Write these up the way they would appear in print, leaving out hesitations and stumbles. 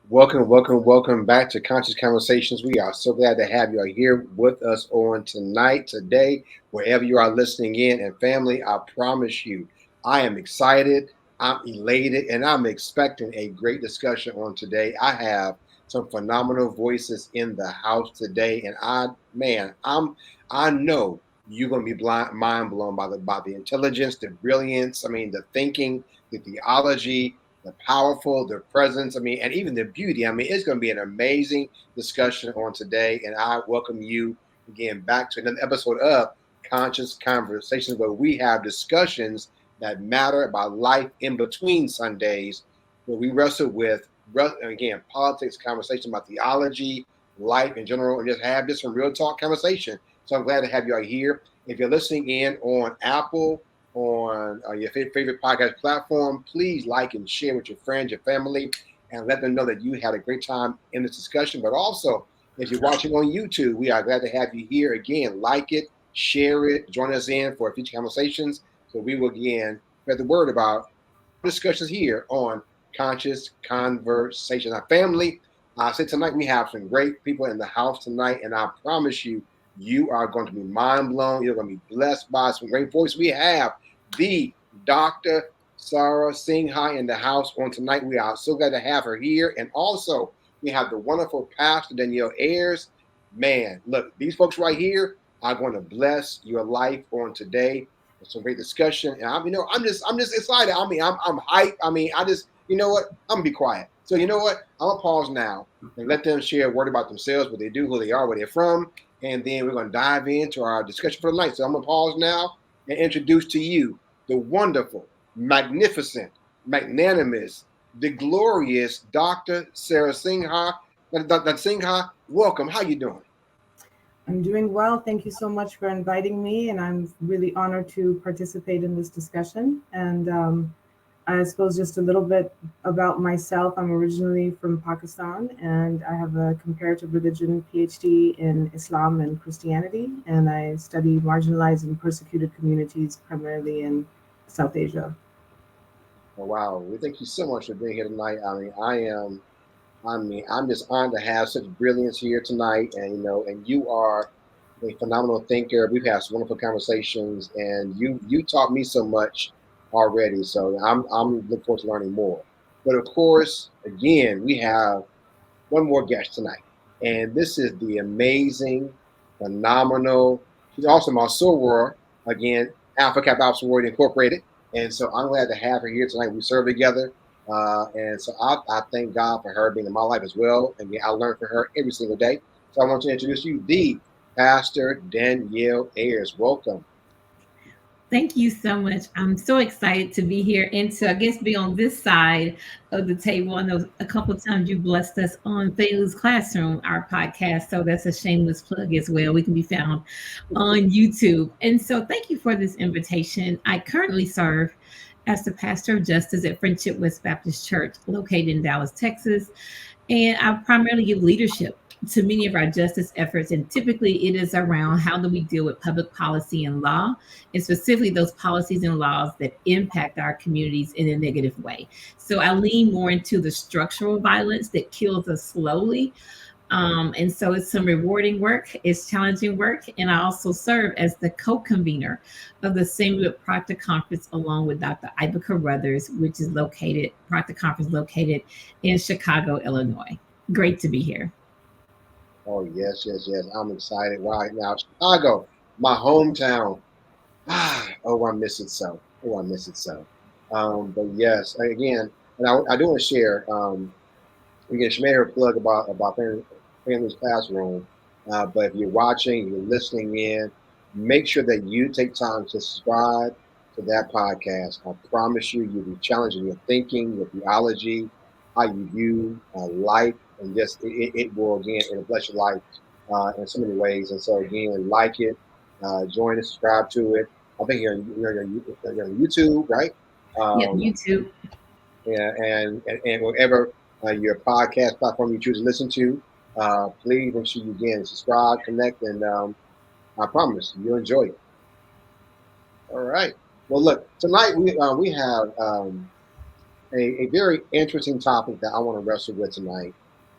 Welcome back to Conscious Conversations. We are so glad to have you here with us on tonight, today, wherever you are listening in. And family, I promise you, I am excited, I'm elated, and I'm expecting a great discussion on today. I have some phenomenal voices in the house today, and I know you're going to be mind blown by the intelligence, the brilliance. I mean, the thinking, the theology, the powerful, the presence, and even the beauty. It's going to be an amazing discussion on today. And I welcome you again back to another episode of Conscious Conversations, where we have discussions that matter about life in between Sundays, where we wrestle with, again, politics, conversation about theology, life in general, and just have just some real talk conversation. So I'm glad to have you all here. If you're listening in on Apple, on your favorite podcast platform, please like and share with your friends, your family, and let them know that you had a great time in this discussion. But also, if you're watching on YouTube, we are glad to have you here again. Like it, share it, join us in for future conversations. So we will again spread the word about our discussions here on Conscious Conversation. Our family, I said tonight we have some great people in the house tonight, and I promise you, you are going to be mind blown. You're going to be blessed by some great voice. We have the Dr. Sara Singha in the house on tonight. We are so glad to have her here. And also, we have the wonderful Pastor Danielle Ayers. Man, look, these folks right here are going to bless your life on today. It's some great discussion. And I'm just excited. I'm hyped. I just, you know what? I'm gonna be quiet. So you know what? I'm gonna pause now and let them share a word about themselves, what they do, who they are, where they're from, and then we're gonna dive into our discussion for the night. So I'm gonna pause now and introduce to you the wonderful, magnificent, magnanimous, the glorious Dr. Sara Singha. Dr. Singha, welcome. How you doing? I'm doing well. Thank you so much for inviting me, and I'm really honored to participate in this discussion. And I suppose just a little bit about myself. I'm originally from Pakistan, and I have a comparative religion PhD in Islam and Christianity, and I study marginalized and persecuted communities primarily in South Asia. Oh, wow. We thank you so much for being here tonight. I'm just honored to have such brilliance here tonight, and and you are a phenomenal thinker. We've had some wonderful conversations, and you taught me so much already. So I'm looking forward to learning more. But of course, again, we have one more guest tonight, and this is the amazing, phenomenal. She's also my soror again, Alpha Kappa Alpha Sorority Incorporated, and so I'm glad to have her here tonight. We serve together, and so I thank God for her being in my life as well. And I learn from her every single day. So I want to introduce you, the Pastor Danielle Ayers. Welcome. Thank you so much. I'm so excited to be here and to, I guess, be on this side of the table. I know a couple of times you blessed us on Thales Classroom, our podcast. So that's a shameless plug as well. We can be found on YouTube. And so thank you for this invitation. I currently serve as the pastor of justice at Friendship West Baptist Church, located in Dallas, Texas. And I primarily give leadership to many of our justice efforts. And typically it is around how do we deal with public policy and law, and specifically those policies and laws that impact our communities in a negative way. So I lean more into the structural violence that kills us slowly. And so it's some rewarding work, it's challenging work. And I also serve as the co convener of the Singular Proctor Conference along with Dr. Iba Carruthers, which is located, Proctor Conference located in Chicago, Illinois. Great to be here. Oh yes. I'm excited. Right now, Chicago, my hometown. Oh, I miss it so. Oh, I miss it so. But yes, again, and I do want to share. Again, she made her plug about family's classroom. But if you're watching, you're listening in, make sure that you take time to subscribe to that podcast. I promise you, you'll be challenging your thinking, your theology, how you view life, and just it will again it'll bless your life in so many ways. And so again, like it, join and subscribe to it. I think you're on YouTube, right? Yep, Um, YouTube. yeah, and whatever your podcast platform you choose to listen to, please make sure you again subscribe, connect, and I promise you'll enjoy it. All right. Well, look, tonight we have a very interesting topic that I want to wrestle with tonight.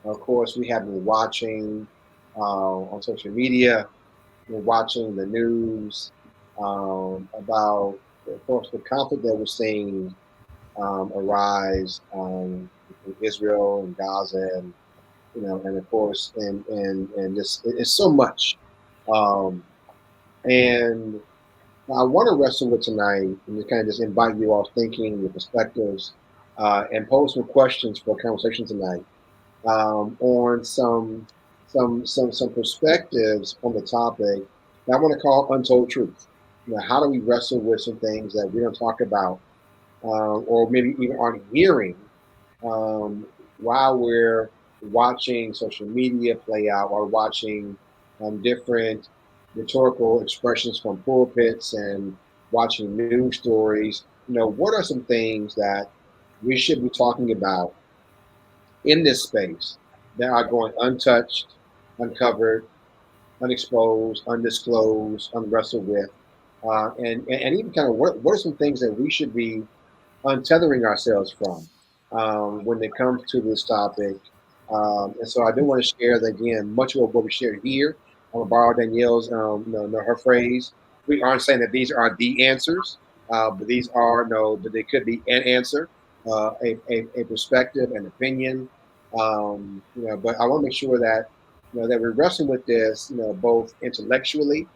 Of course, we have been watching on social media, we're watching the news about, of course, the conflict that we're seeing arise in Israel and Gaza, and and of course, and this it's so much. Um, and I want to wrestle with tonight and just kind of just invite you all thinking, your perspectives, and pose some questions for conversation tonight on some perspectives on the topic that I want to call untold truths. How do we wrestle with some things that we don't talk about, or maybe even aren't hearing um, while we're watching social media play out, or watching different rhetorical expressions from pulpits and watching news stories. What are some things that we should be talking about in this space that are going untouched, uncovered, unexposed, undisclosed, unwrestled with, and even kind of what are some things that we should be untethering ourselves from when it comes to this topic. And so I do want to share that again, much of what we shared here. I'm gonna borrow Danielle's, her phrase. We aren't saying that these are the answers, but these are no, but they could be an answer, a perspective, an opinion. But I want to make sure that that we're wrestling with this, both intellectually,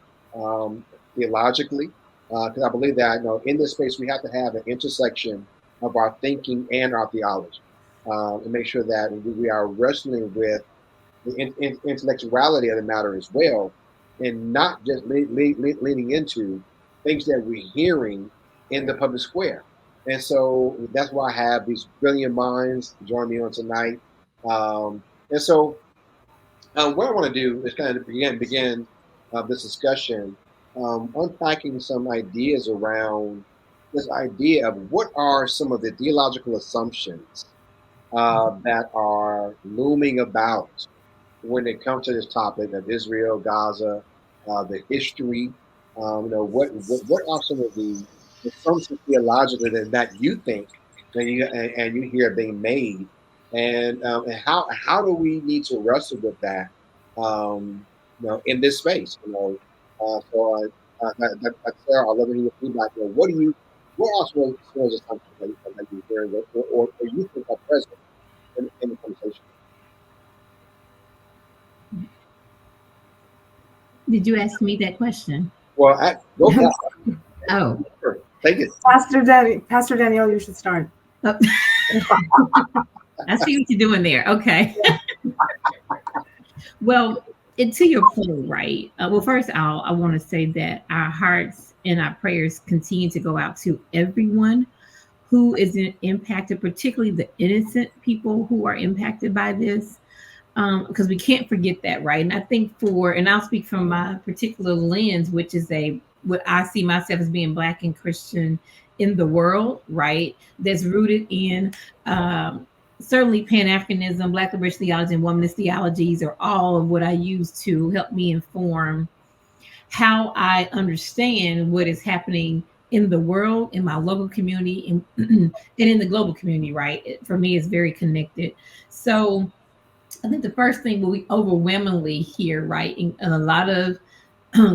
theologically, because I believe that in this space we have to have an intersection of our thinking and our theology, and make sure that we are wrestling with the intellectuality of the matter as well, and not just leaning into things that we're hearing in the public square. And so that's why I have these brilliant minds join me on tonight. And so what I want to do is kind of begin this discussion, unpacking some ideas around this idea of what are some of the theological assumptions that are looming about when it comes to this topic of Israel, Gaza, the history. What are some of the assumptions theologically that you think and you hear being made, and how do we need to wrestle with that, in this space? Sarah, I'd love to hear your feedback. What are some of those assumptions that you hear, or you think are present in the conversation? Did you ask me that question? Well, go for Oh, it. Take it. Pastor Danielle, you should start. oh. I see what you're doing there. Okay. Well, and to your point, right? Well, first, I want to say that our hearts and our prayers continue to go out to everyone who is impacted, particularly the innocent people who are impacted by this, because we can't forget that, right? And I think and I'll speak from my particular lens, which is what I see myself as being Black and Christian in the world, right? That's rooted in certainly Pan-Africanism, Black liberation theology, and womanist theologies are all of what I use to help me inform how I understand what is happening in the world, in my local community, and in the global community, right? For me, it's very connected. So I think the first thing we overwhelmingly hear, right, in a lot of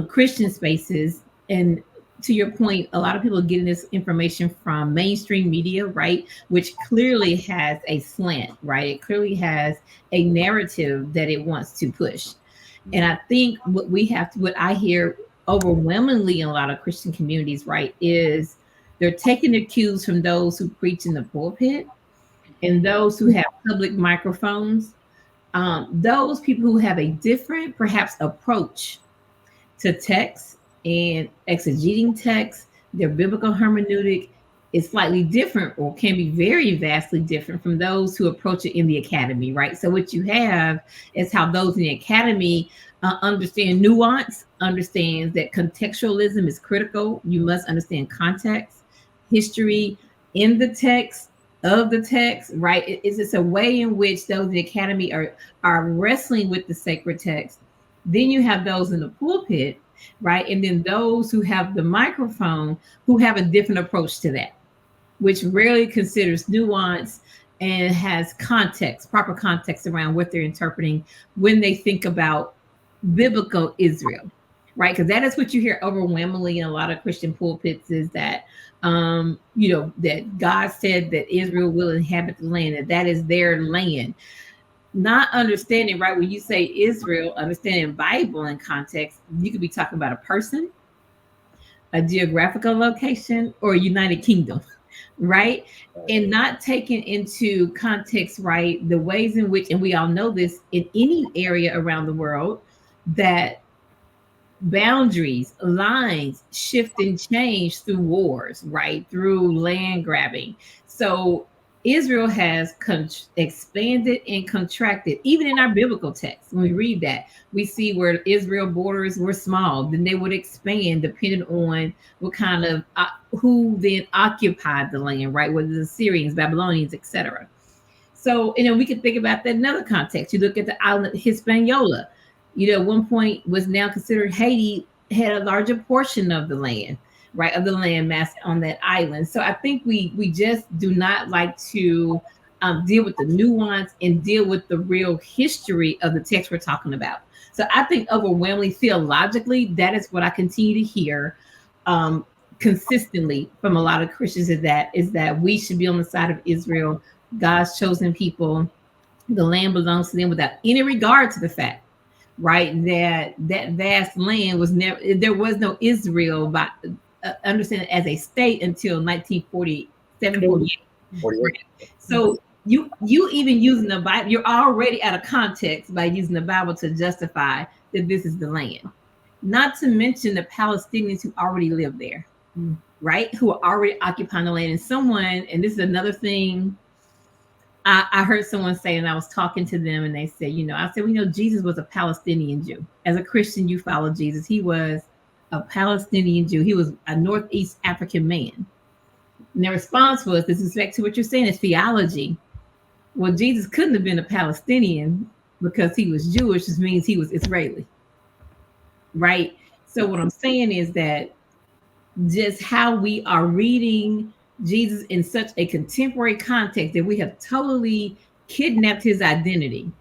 Christian spaces, and to your point, a lot of people are getting this information from mainstream media, right, which clearly has a slant, right? It clearly has a narrative that it wants to push. And I think what I hear overwhelmingly in a lot of Christian communities, right, is they're taking their cues from those who preach in the pulpit and those who have public microphones, those people who have a different, perhaps, approach to text and exegeting text, their biblical hermeneutic is slightly different or can be very vastly different from those who approach it in the academy, right? So what you have is how those in the academy understand nuance, understands that contextualism is critical. You must understand context, history in the text, of the text, right? It's a way in which those in the academy are wrestling with the sacred text. Then you have those in the pulpit, right? And then those who have the microphone who have a different approach to that. which rarely considers nuance and has context, proper context around what they're interpreting when they think about biblical Israel, right? Because that is what you hear overwhelmingly in a lot of Christian pulpits is that, that God said that Israel will inhabit the land, that is their land. Not understanding, right? When you say Israel, understanding Bible in context, you could be talking about a person, a geographical location, or a United Kingdom, right? And not taking into context, right, the ways in which, and we all know this in any area around the world, that boundaries, lines shift and change through wars, right? Through land grabbing. So Israel has expanded and contracted. Even in our biblical text, when we read that, we see where Israel borders were small, then they would expand depending on what kind of who then occupied the land, right? Whether the Syrians, Babylonians, etc. So, we can think about that in another context. You look at the island of Hispaniola, at one point was now considered Haiti had a larger portion of the land, right, of the land mass on that island. So I think we just do not like to deal with the nuance and deal with the real history of the text we're talking about. So I think overwhelmingly theologically, that is what I continue to hear consistently from a lot of Christians is that we should be on the side of Israel, God's chosen people. The land belongs to them without any regard to the fact, right, that vast land was never, there was no Israel by understand it as a state until 1947, 48. 48. So you even using the Bible, you're already out of context by using the Bible to justify that this is the land. Not to mention the Palestinians who already live there, right? Who are already occupying the land. And and this is another thing I heard someone say, and I was talking to them, and they said, I said, Jesus was a Palestinian Jew. As a Christian, you follow Jesus. He was a Palestinian Jew. He was a Northeast African man. And their response was, this is back to what you're saying, is theology. Well, Jesus couldn't have been a Palestinian because he was Jewish, which means he was Israeli, right? So what I'm saying is that just how we are reading Jesus in such a contemporary context that we have totally kidnapped his identity.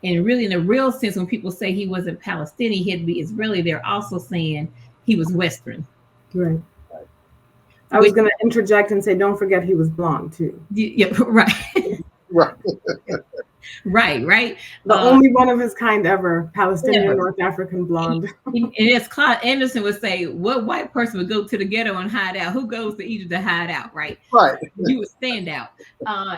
And really, in a real sense, when people say he wasn't Palestinian, he had to be Israeli, they're also saying he was Western. Right. I was going to interject and say, don't forget he was blonde too. Yeah, right. Right. Right. The only one of his kind ever, Palestinian North African blonde. And as Claude Anderson would say, what white person would go to the ghetto and hide out? Who goes to Egypt to hide out, right? Right. You would stand out.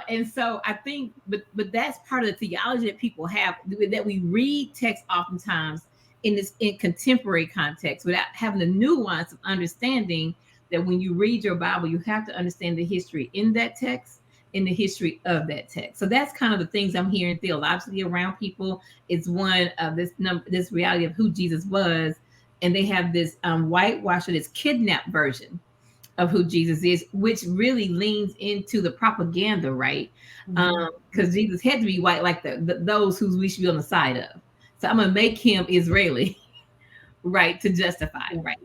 And so I think, but that's part of the theology that people have, that we read text oftentimes in contemporary context without having the nuance of understanding that when you read your Bible, you have to understand the history in that text, in the history of that text. So that's kind of the things I'm hearing theologically around people. It's one of this reality of who Jesus was, and they have this whitewash or this kidnapped version of who Jesus is, which really leans into the propaganda, right? Because Jesus had to be white, like those who we should be on the side of. So I'm gonna make him Israeli, right, to justify, right?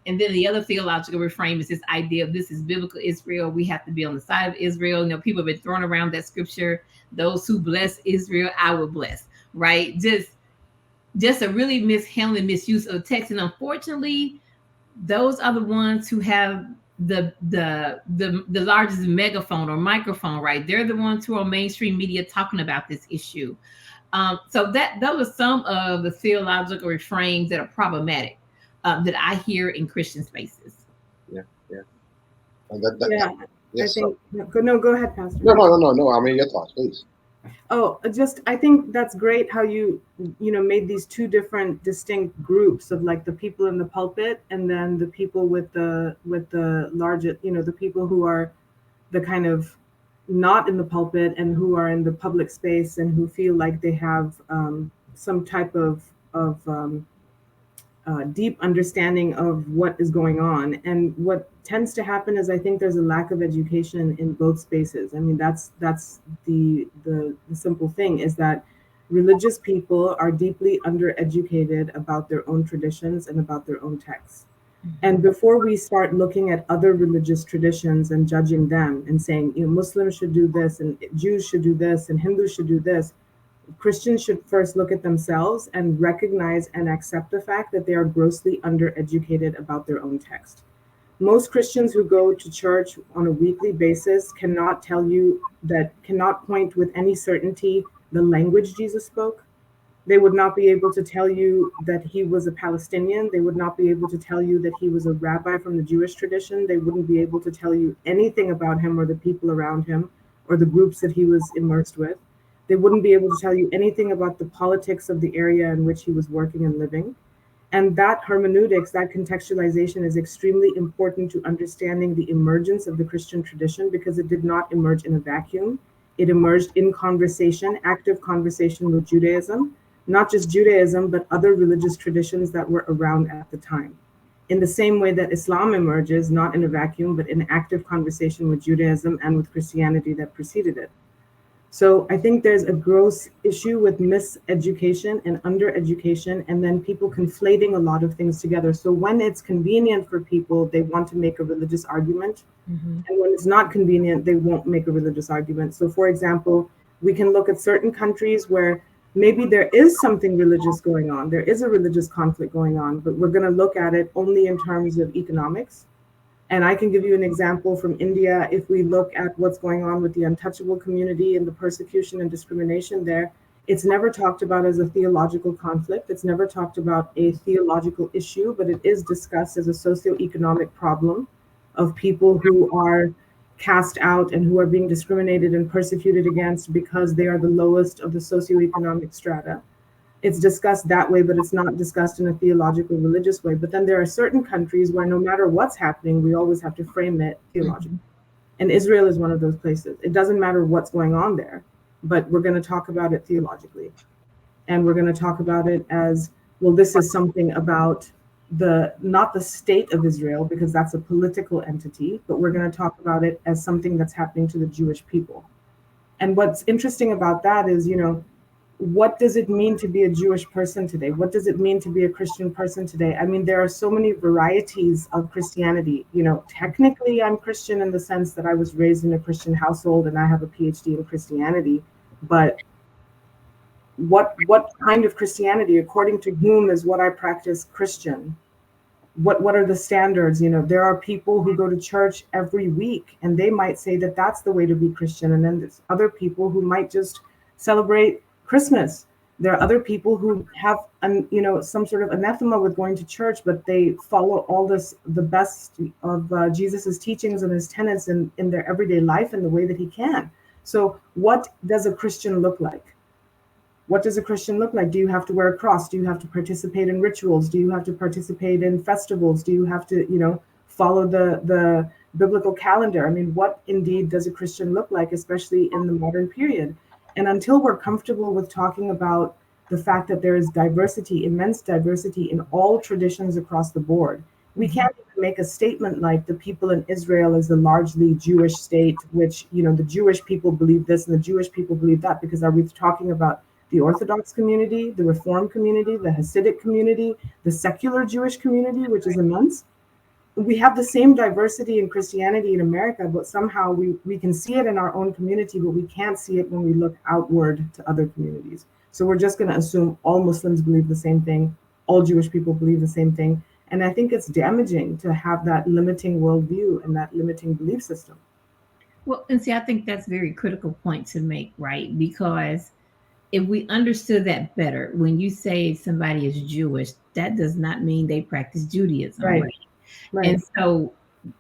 And then the other theological reframe is this idea of this is biblical Israel. We have to be on the side of Israel. People have been throwing around that scripture, those who bless Israel, I will bless, right? Just a really mishandling, misuse of the text. And unfortunately, those are the ones who have the largest megaphone or microphone, right? They're the ones who are mainstream media talking about this issue. So those are some of the theological reframes that are problematic. That I hear in Christian spaces. Yeah. I think. No, go ahead, Pastor. No. I mean, your thoughts, please. Oh, I think that's great how you made these two different distinct groups of like the people in the pulpit and then the people with the larger, the people who are the kind of not in the pulpit and who are in the public space and who feel like they have some type of deep understanding of what is going on. And what tends to happen is I think there's a lack of education in both spaces. I mean, that's the simple thing is that religious people are deeply undereducated about their own traditions and about their own texts. And before we start looking at other religious traditions and judging them and saying, Muslims should do this and Jews should do this and Hindus should do this, Christians should first look at themselves and recognize and accept the fact that they are grossly undereducated about their own text. Most Christians who go to church on a weekly basis cannot point with any certainty the language Jesus spoke. They would not be able to tell you that he was a Palestinian. They would not be able to tell you that he was a rabbi from the Jewish tradition. They wouldn't be able to tell you anything about him or the people around him or the groups that he was immersed with. They wouldn't be able to tell you anything about the politics of the area in which he was working and living. And that hermeneutics, that contextualization is extremely important to understanding the emergence of the Christian tradition, because it did not emerge in a vacuum. It emerged in conversation, active conversation with Judaism, not just Judaism, but other religious traditions that were around at the time. In the same way that Islam emerges, not in a vacuum, but in active conversation with Judaism and with Christianity that preceded it. So I think there's a gross issue with miseducation and undereducation, and then people conflating a lot of things together. So when it's convenient for people, they want to make a religious argument. And when it's not convenient, they won't make a religious argument. So for example, we can look at certain countries where maybe there is something religious going on. There is a religious conflict going on, but we're going to look at it only in terms of economics. And I can give you an example from India. If we look at what's going on with the untouchable community and the persecution and discrimination there, it's never talked about as a theological conflict. It's never talked about a theological issue, but it is discussed as a socioeconomic problem of people who are cast out and who are being discriminated and persecuted against because they are the lowest of the socioeconomic strata. It's discussed that way, but it's not discussed in a theological, religious way. But then there are certain countries where no matter what's happening, we always have to frame it theologically. And Israel is one of those places. It doesn't matter what's going on there, but we're going to talk about it theologically. And we're going to talk about it as, well, this is something about not the state of Israel, because that's a political entity, but we're going to talk about it as something that's happening to the Jewish people. And what's interesting about that is, what does it mean to be a Jewish person today? What does it mean to be a Christian person today? I mean, there are so many varieties of Christianity. Technically, I'm Christian in the sense that I was raised in a Christian household and I have a PhD in Christianity. But what kind of Christianity, according to whom is what I practice Christian? What are the standards? There are people who go to church every week and they might say that that's the way to be Christian. And then there's other people who might just celebrate Christmas. There are other people who have some sort of anathema with going to church, but they follow all the best of Jesus's teachings and his tenets in their everyday life in the way that he can. So what does a Christian look like? What does a Christian look like? Do you have to wear a cross? Do you have to participate in rituals? Do you have to participate in festivals? Do you have to, follow the biblical calendar? I mean, what indeed does a Christian look like, especially in the modern period? And until we're comfortable with talking about the fact that there is diversity, immense diversity in all traditions across the board, we can't even make a statement like the people in Israel is a largely Jewish state, which, the Jewish people believe this and the Jewish people believe that, because are we talking about the Orthodox community, the Reform community, the Hasidic community, the secular Jewish community, which is immense? We have the same diversity in Christianity in America, but somehow we can see it in our own community, but we can't see it when we look outward to other communities. So we're just going to assume all Muslims believe the same thing, all Jewish people believe the same thing. And I think it's damaging to have that limiting worldview and that limiting belief system. Well, and see, I think that's a very critical point to make, right? Because if we understood that better, when you say somebody is Jewish, that does not mean they practice Judaism, right? Right. And so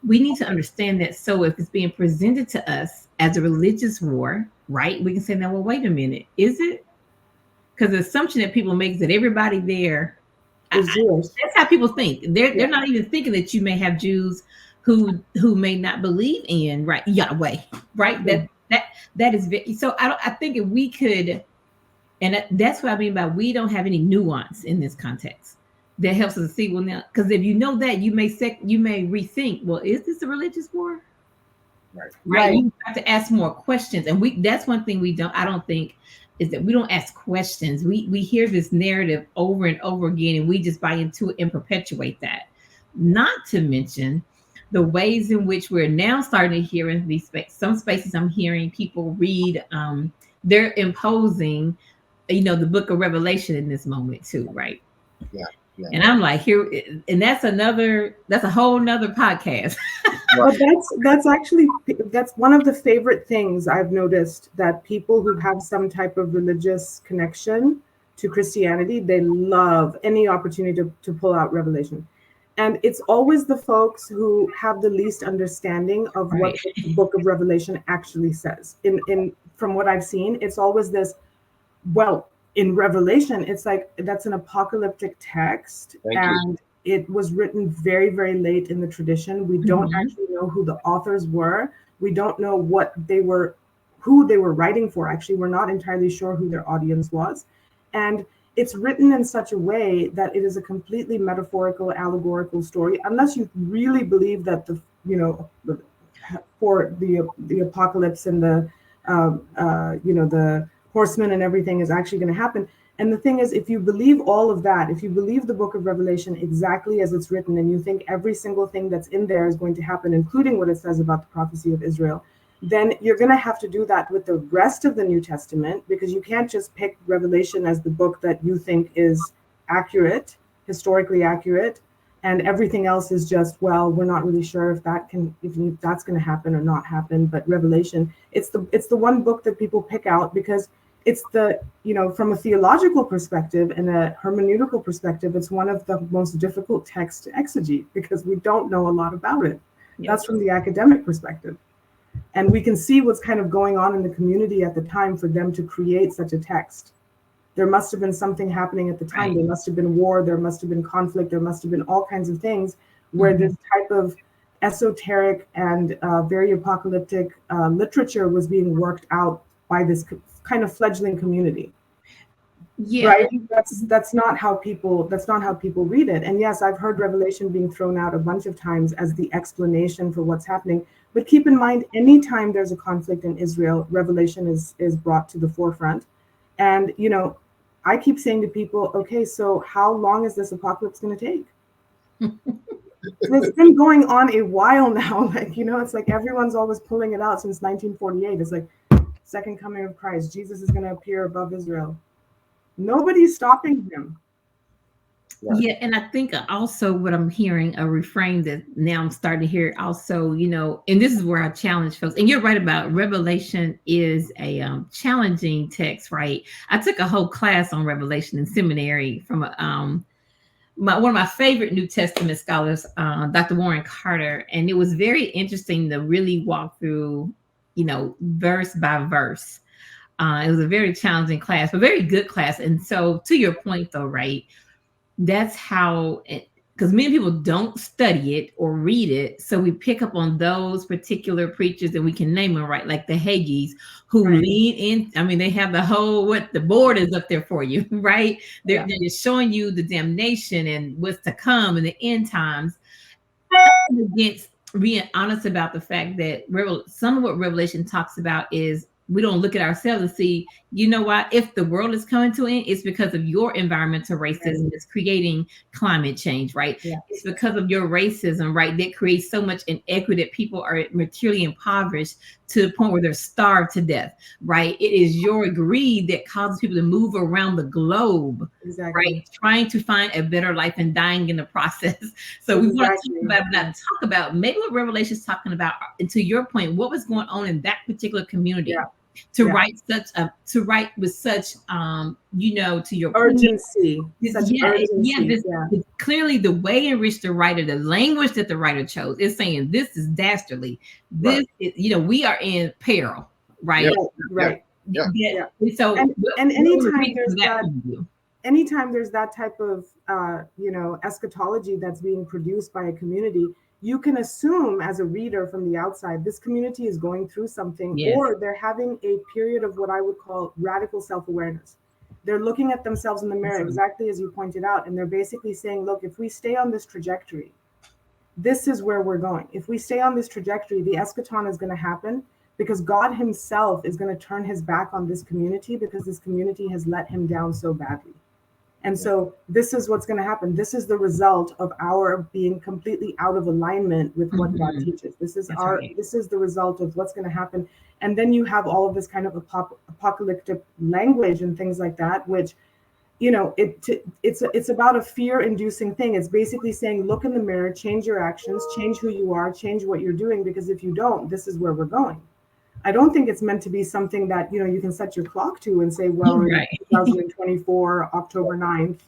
we need to understand that. So if it's being presented to us as a religious war, right, we can say, now, well, wait a minute, is it? Because the assumption that people make is that everybody there is Jewish. That's how people think. They're not even thinking that you may have Jews who may not believe in Yahweh, right? That is very, so I think if we could, and that's what I mean by we don't have any nuance in this context. That helps us see, well, now, because if you know that, you may rethink, well, is this a religious war? Right. You have to ask more questions. And that's one thing I don't think is that we don't ask questions. We hear this narrative over and over again, and we just buy into it and perpetuate that. not to mention the ways in which we're now starting to hear in these some spaces. I'm hearing people read, they're imposing, the book of Revelation in this moment too, right? Yeah. Yeah. And I'm like, here, and that's a whole nother podcast. Well, that's one of the favorite things I've noticed, that people who have some type of religious connection to Christianity, they love any opportunity to pull out Revelation. And it's always the folks who have the least understanding of what Right. the book of Revelation actually says. In from what I've seen, it's always this, well, in Revelation, it's like that's an apocalyptic text. Thank you. And it was written very, very late in the tradition. We don't Mhm. actually know who the authors were. We don't know who they were writing for. Actually, we're not entirely sure who their audience was. And it's written in such a way that it is a completely metaphorical, allegorical story, unless you really believe that for the apocalypse and the horsemen and everything is actually going to happen. And the thing is, if you believe all of that, if you believe the book of Revelation exactly as it's written, and you think every single thing that's in there is going to happen, including what it says about the prophecy of Israel, then you're going to have to do that with the rest of the New Testament, because you can't just pick Revelation as the book that you think is accurate, historically accurate, and everything else is just, well, we're not really sure if that's going to happen or not happen. But Revelation, it's the one book that people pick out because it's from a theological perspective and a hermeneutical perspective, it's one of the most difficult texts to exegete because we don't know a lot about it. Yes. That's from the academic perspective. And we can see what's kind of going on in the community at the time for them to create such a text. There must have been something happening at the time. Right. There must have been war. There must have been conflict. There must have been all kinds of things where this type of esoteric and very apocalyptic literature was being worked out by this kind of fledgling community. Yeah. Right. That's not how people read it. And yes, I've heard Revelation being thrown out a bunch of times as the explanation for what's happening. But keep in mind, anytime there's a conflict in Israel, Revelation is brought to the forefront. And I keep saying to people, okay, so how long is this apocalypse going to take? It's been going on a while now. It's like everyone's always pulling it out since 1948. It's like second coming of Christ. Jesus is going to appear above Israel. Nobody's stopping him. Right. Yeah, and I think also what I'm hearing, a refrain that now I'm starting to hear also, and this is where I challenge folks. And you're right about Revelation is a challenging text, right? I took a whole class on Revelation in seminary from one of my favorite New Testament scholars, Dr. Warren Carter, and it was very interesting to really walk through, verse by verse. It was a very challenging class, but very good class. And so, to your point, though, right? That's how, because many people don't study it or read it, so we pick up on those particular preachers, and we can name them, right? Like the Haggees, who lean in. I mean, they have the whole the board is up there for you, right? They're just showing you the damnation and what's to come in the end times. Against being honest about the fact that some of what Revelation talks about is we don't look at ourselves and see, if the world is coming to an end, it's because of your environmental racism that's creating climate change, right? Yeah. It's because of your racism, right? That creates so much inequity that people are materially impoverished to the point where they're starved to death, right? It is your greed that causes people to move around the globe, right? Trying to find a better life and dying in the process. So we want to talk about, not talk about maybe what Revelation is talking about. And to your point, what was going on in that particular community? To write with such to your urgency, clearly the way in which the language that the writer chose is saying this is dastardly. This is, we are in peril, right? Right. Yeah. So anytime there's that type of eschatology that's being produced by a community, you can assume as a reader from the outside, this community is going through something, or they're having a period of what I would call radical self-awareness. They're looking at themselves in the mirror, exactly as you pointed out, and they're basically saying, look, if we stay on this trajectory, this is where we're going. If we stay on this trajectory, the eschaton is going to happen because God himself is going to turn his back on this community because this community has let him down so badly. And so this is what's going to happen. This is the result of our being completely out of alignment with what God teaches. This is this is the result of what's going to happen. And then you have all of this kind of apocalyptic language and things like that, which, you know, it's about a fear-inducing thing. It's basically saying, look in the mirror, change your actions, change who you are, change what you're doing, because if you don't, this is where we're going. I don't think it's meant to be something that, you know, you can set your clock to and say, well, in 2024, October 9th,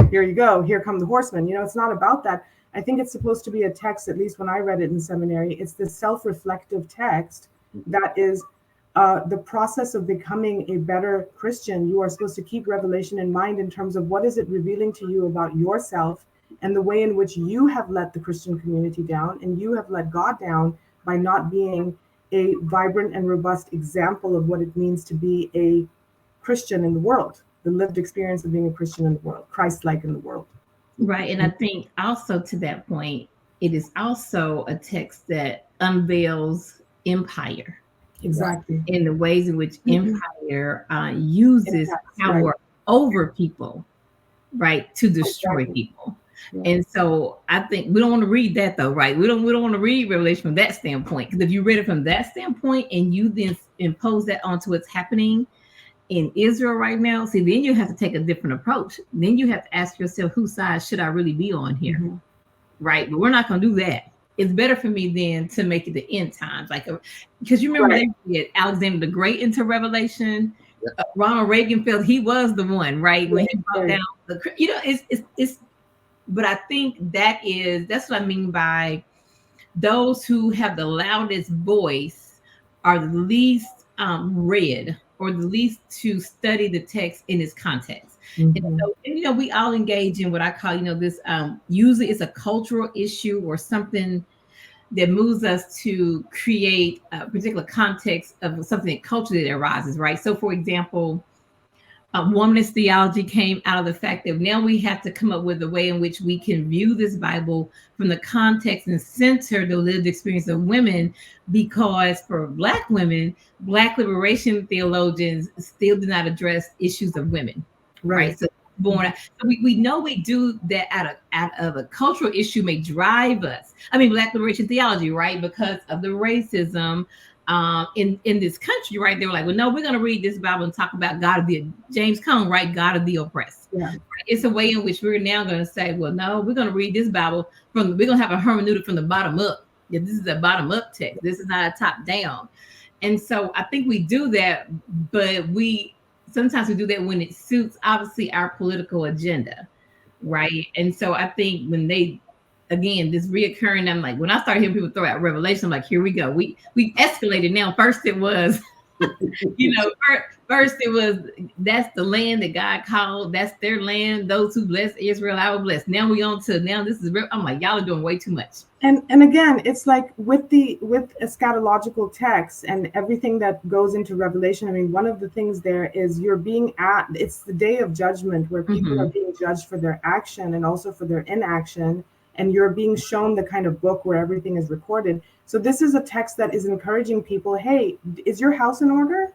here you go, here come the horsemen. You know, it's not about that. I think it's supposed to be a text, at least when I read it in seminary, it's this self-reflective text that is the process of becoming a better Christian. You are supposed to keep Revelation in mind in terms of what is it revealing to you about yourself and the way in which you have let the Christian community down and you have let God down by not being a vibrant and robust example of what it means to be a Christian in the world, the lived experience of being a Christian in the world, Christ-like in the world. Right. And I think also to that point, it is also a text that unveils empire. Exactly. In the ways in which empire uses power over people, right, to destroy people. Yeah. And so I think we don't want to read that though, right? We don't want to read Revelation from that standpoint, because if you read it from that standpoint and you then impose that onto what's happening in Israel right now, see, then you have to take a different approach. Then you have to ask yourself, whose side should I really be on here? Right? But we're not going to do that. It's better for me then to make it the end times, like, because you remember they did Alexander the Great into Revelation. Ronald Reagan felt he was the one, right? When he brought down the, you know, it's. But I think that's what I mean by those who have the loudest voice are the least read or the least to study the text in its context. And so, you know, we all engage in what I call, you know, this usually it's a cultural issue or something that moves us to create a particular context of something culturally that arises, right? So, for example, womanist theology came out of the fact that now we have to come up with a way in which we can view this Bible from the context and center the lived experience of women, because for Black women, Black liberation theologians still do not address issues of women, right? So we know we do that out of a cultural issue may drive us. I mean, Black liberation theology, right? Because of the racism in this country, right? They were like, well, no, we're going to read this Bible and talk about God of the James Cone, right? God of the oppressed. Yeah. It's a way in which we're now going to say, well, no, we're going to read this Bible we're going to have a hermeneutic from the bottom up. Yeah, this is a bottom up text. This is not a top down. And so I think we do that, but sometimes we do that when it suits obviously our political agenda, right? And so I think when again, this reoccurring, I'm like, when I started hearing people throw out Revelation, I'm like, here we go. We escalated now. First it was, you know, first it was, that's the land that God called, that's their land. Those who bless Israel, I will bless. Now we on to, now this is, I'm like, y'all are doing way too much. And again, it's like with eschatological texts and everything that goes into Revelation. I mean, one of the things there is it's the day of judgment where people are being judged for their action and also for their inaction. And you're being shown the kind of book where everything is recorded. So this is a text that is encouraging people, hey, is your house in order?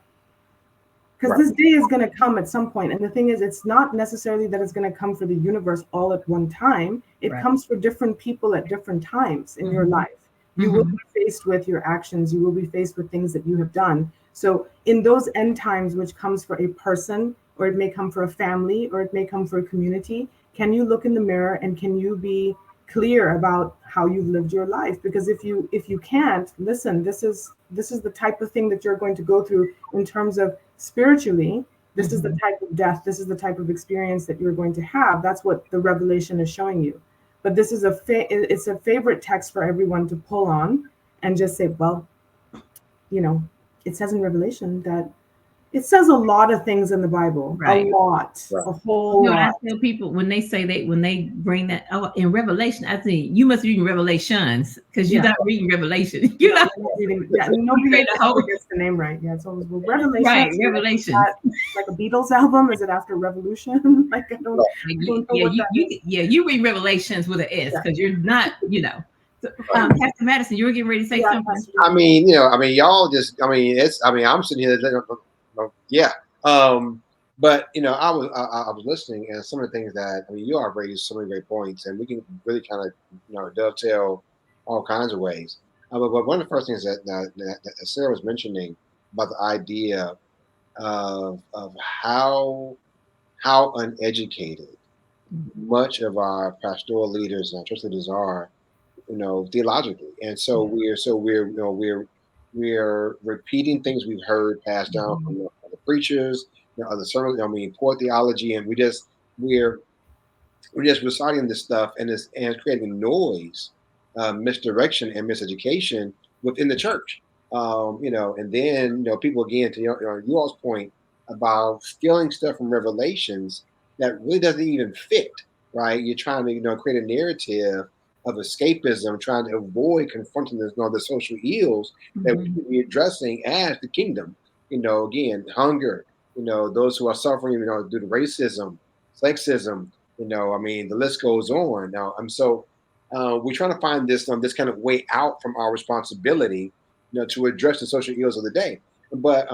Because this day is going to come at some point. And the thing is, it's not necessarily that it's going to come for the universe all at one time. It comes for different people at different times in your life. You will be faced with your actions. You will be faced with things that you have done. So in those end times, which comes for a person, or it may come for a family, or it may come for a community, can you look in the mirror and can you be clear about how you've lived your life? Because if you can't, listen, this is the type of thing that you're going to go through in terms of spiritually. This is the type of death, this is the type of experience that you're going to have. That's what the Revelation is showing you. But this is it's a favorite text for everyone to pull on and just say, well, you know, it says in Revelation that it says a lot of things in the Bible, a lot, a whole lot. I tell people when they bring that in Revelation, I think you must be reading Revelations because you're not reading Revelation. You're not reading. Yeah, nobody ever gets the name right. Yeah, it's always Revelation. Right, Revelation. Like a Beatles album? Is it after Revolution? Like I don't know what that is. You read Revelations with an S because you're not, you know. Pastor Madison, you were getting ready to say something. I mean, you know, y'all just, I'm sitting here. But I was listening, and some of the things that you all raised so many great points, and we can really kind of dovetail all kinds of ways. But one of the first things that Sarah was mentioning about the idea of how uneducated much of our pastoral leaders and our church leaders are, theologically. And so we're repeating things we've heard passed down Mhm. from other preachers, other sermons. Poor theology, and we're just reciting this stuff, and it's creating noise, misdirection, and miseducation within the church. And then people, again, to you all's point about stealing stuff from Revelations that really doesn't even fit. Right? You're trying to create a narrative of escapism, trying to avoid confronting the social ills that we Mhm. should be addressing as the kingdom. Again, hunger. Those who are suffering, due to racism, sexism, the list goes on. Now, we're trying to find this kind of way out from our responsibility, to address the social ills of the day. But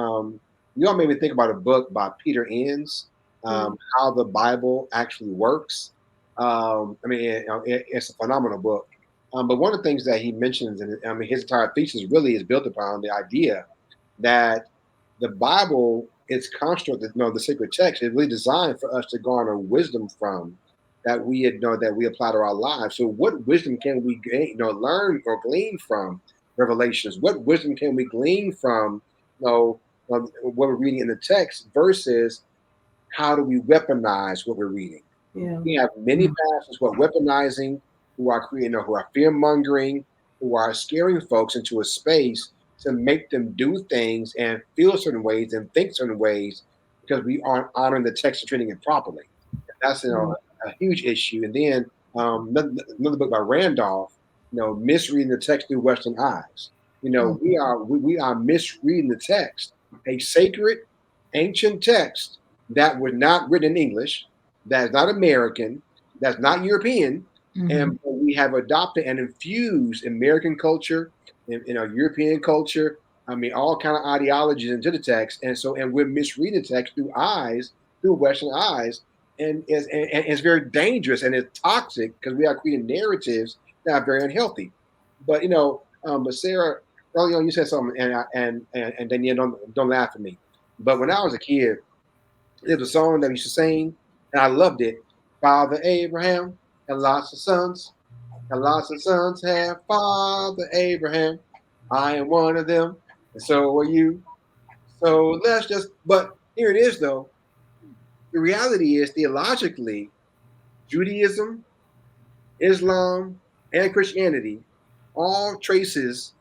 you all made me think about a book by Peter Enns, Mm. How the Bible Actually Works. It's a phenomenal book. But one of the things that he mentions, and his entire thesis really is built upon the idea that the Bible is constructed, the sacred text is really designed for us to garner wisdom from, that we apply to our lives. So what wisdom can we gain, learn or glean from Revelations? What wisdom can we glean from what we're reading in the text versus how do we weaponize what we're reading? Yeah. We have many pastors who are weaponizing, who are creating, who are fear mongering, who are scaring folks into a space to make them do things and feel certain ways and think certain ways because we aren't honoring the text and treating it properly. That's Mm. a huge issue. And then another book by Randolph, misreading the text through Western eyes. Mm. We are misreading the text, a sacred ancient text that was not written in English, that is not American, that's not European, Mhm. and we have adopted and infused American culture and European culture. All kind of ideologies into the text, and we're misreading the text through Western eyes, and it's very dangerous and it's toxic because we are creating narratives that are very unhealthy. But Sarah, early on you said something, and Danielle, don't laugh at me. But when I was a kid, it was a song that we used to sing, and I loved it. Father Abraham had lots of sons, and lots of sons have Father Abraham. I am one of them, and so are you. So but here it is though. The reality is, theologically, Judaism, Islam, and Christianity all traces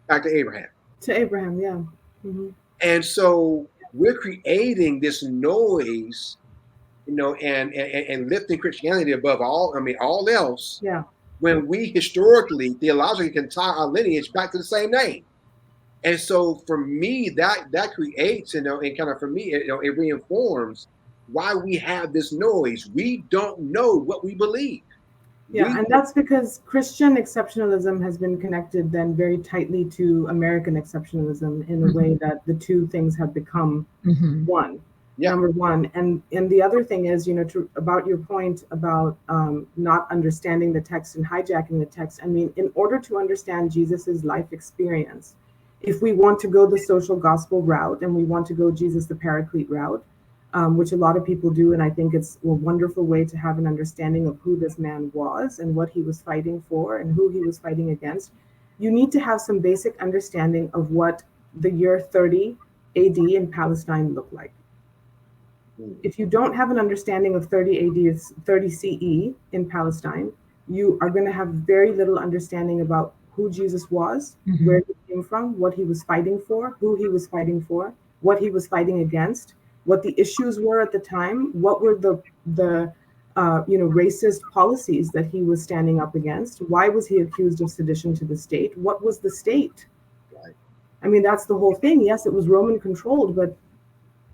back to Abraham. To Abraham, yeah. Hmm. And so we're creating this noise, and lifting Christianity above all else, Yeah. when we historically, theologically can tie our lineage back to the same name. And so for me, that creates, and kind of for me, it reinforms why we have this noise. We don't know what we believe. Yeah, We and that's because Christian exceptionalism has been connected then very tightly to American exceptionalism in a Mhm. way that the two things have become Mhm. one. Yeah, Number one, and the other thing is, about your point about not understanding the text and hijacking the text. I mean, in order to understand Jesus's life experience, if we want to go the social gospel route and we want to go Jesus the Paraclete route, which a lot of people do. And I think it's a wonderful way to have an understanding of who this man was and what he was fighting for and who he was fighting against. You need to have some basic understanding of what the year 30 AD in Palestine looked like. mm, If you don't have an understanding of 30 AD, 30 CE in Palestine, you are going to have very little understanding about who Jesus was, where Mhm. he came from, what he was fighting for, who he was fighting for, what he was fighting against, what the issues were at the time, what were the racist policies that he was standing up against, why was he accused of sedition to the state, what was the state? right. I mean, that's the whole thing. Yes, it was Roman controlled, but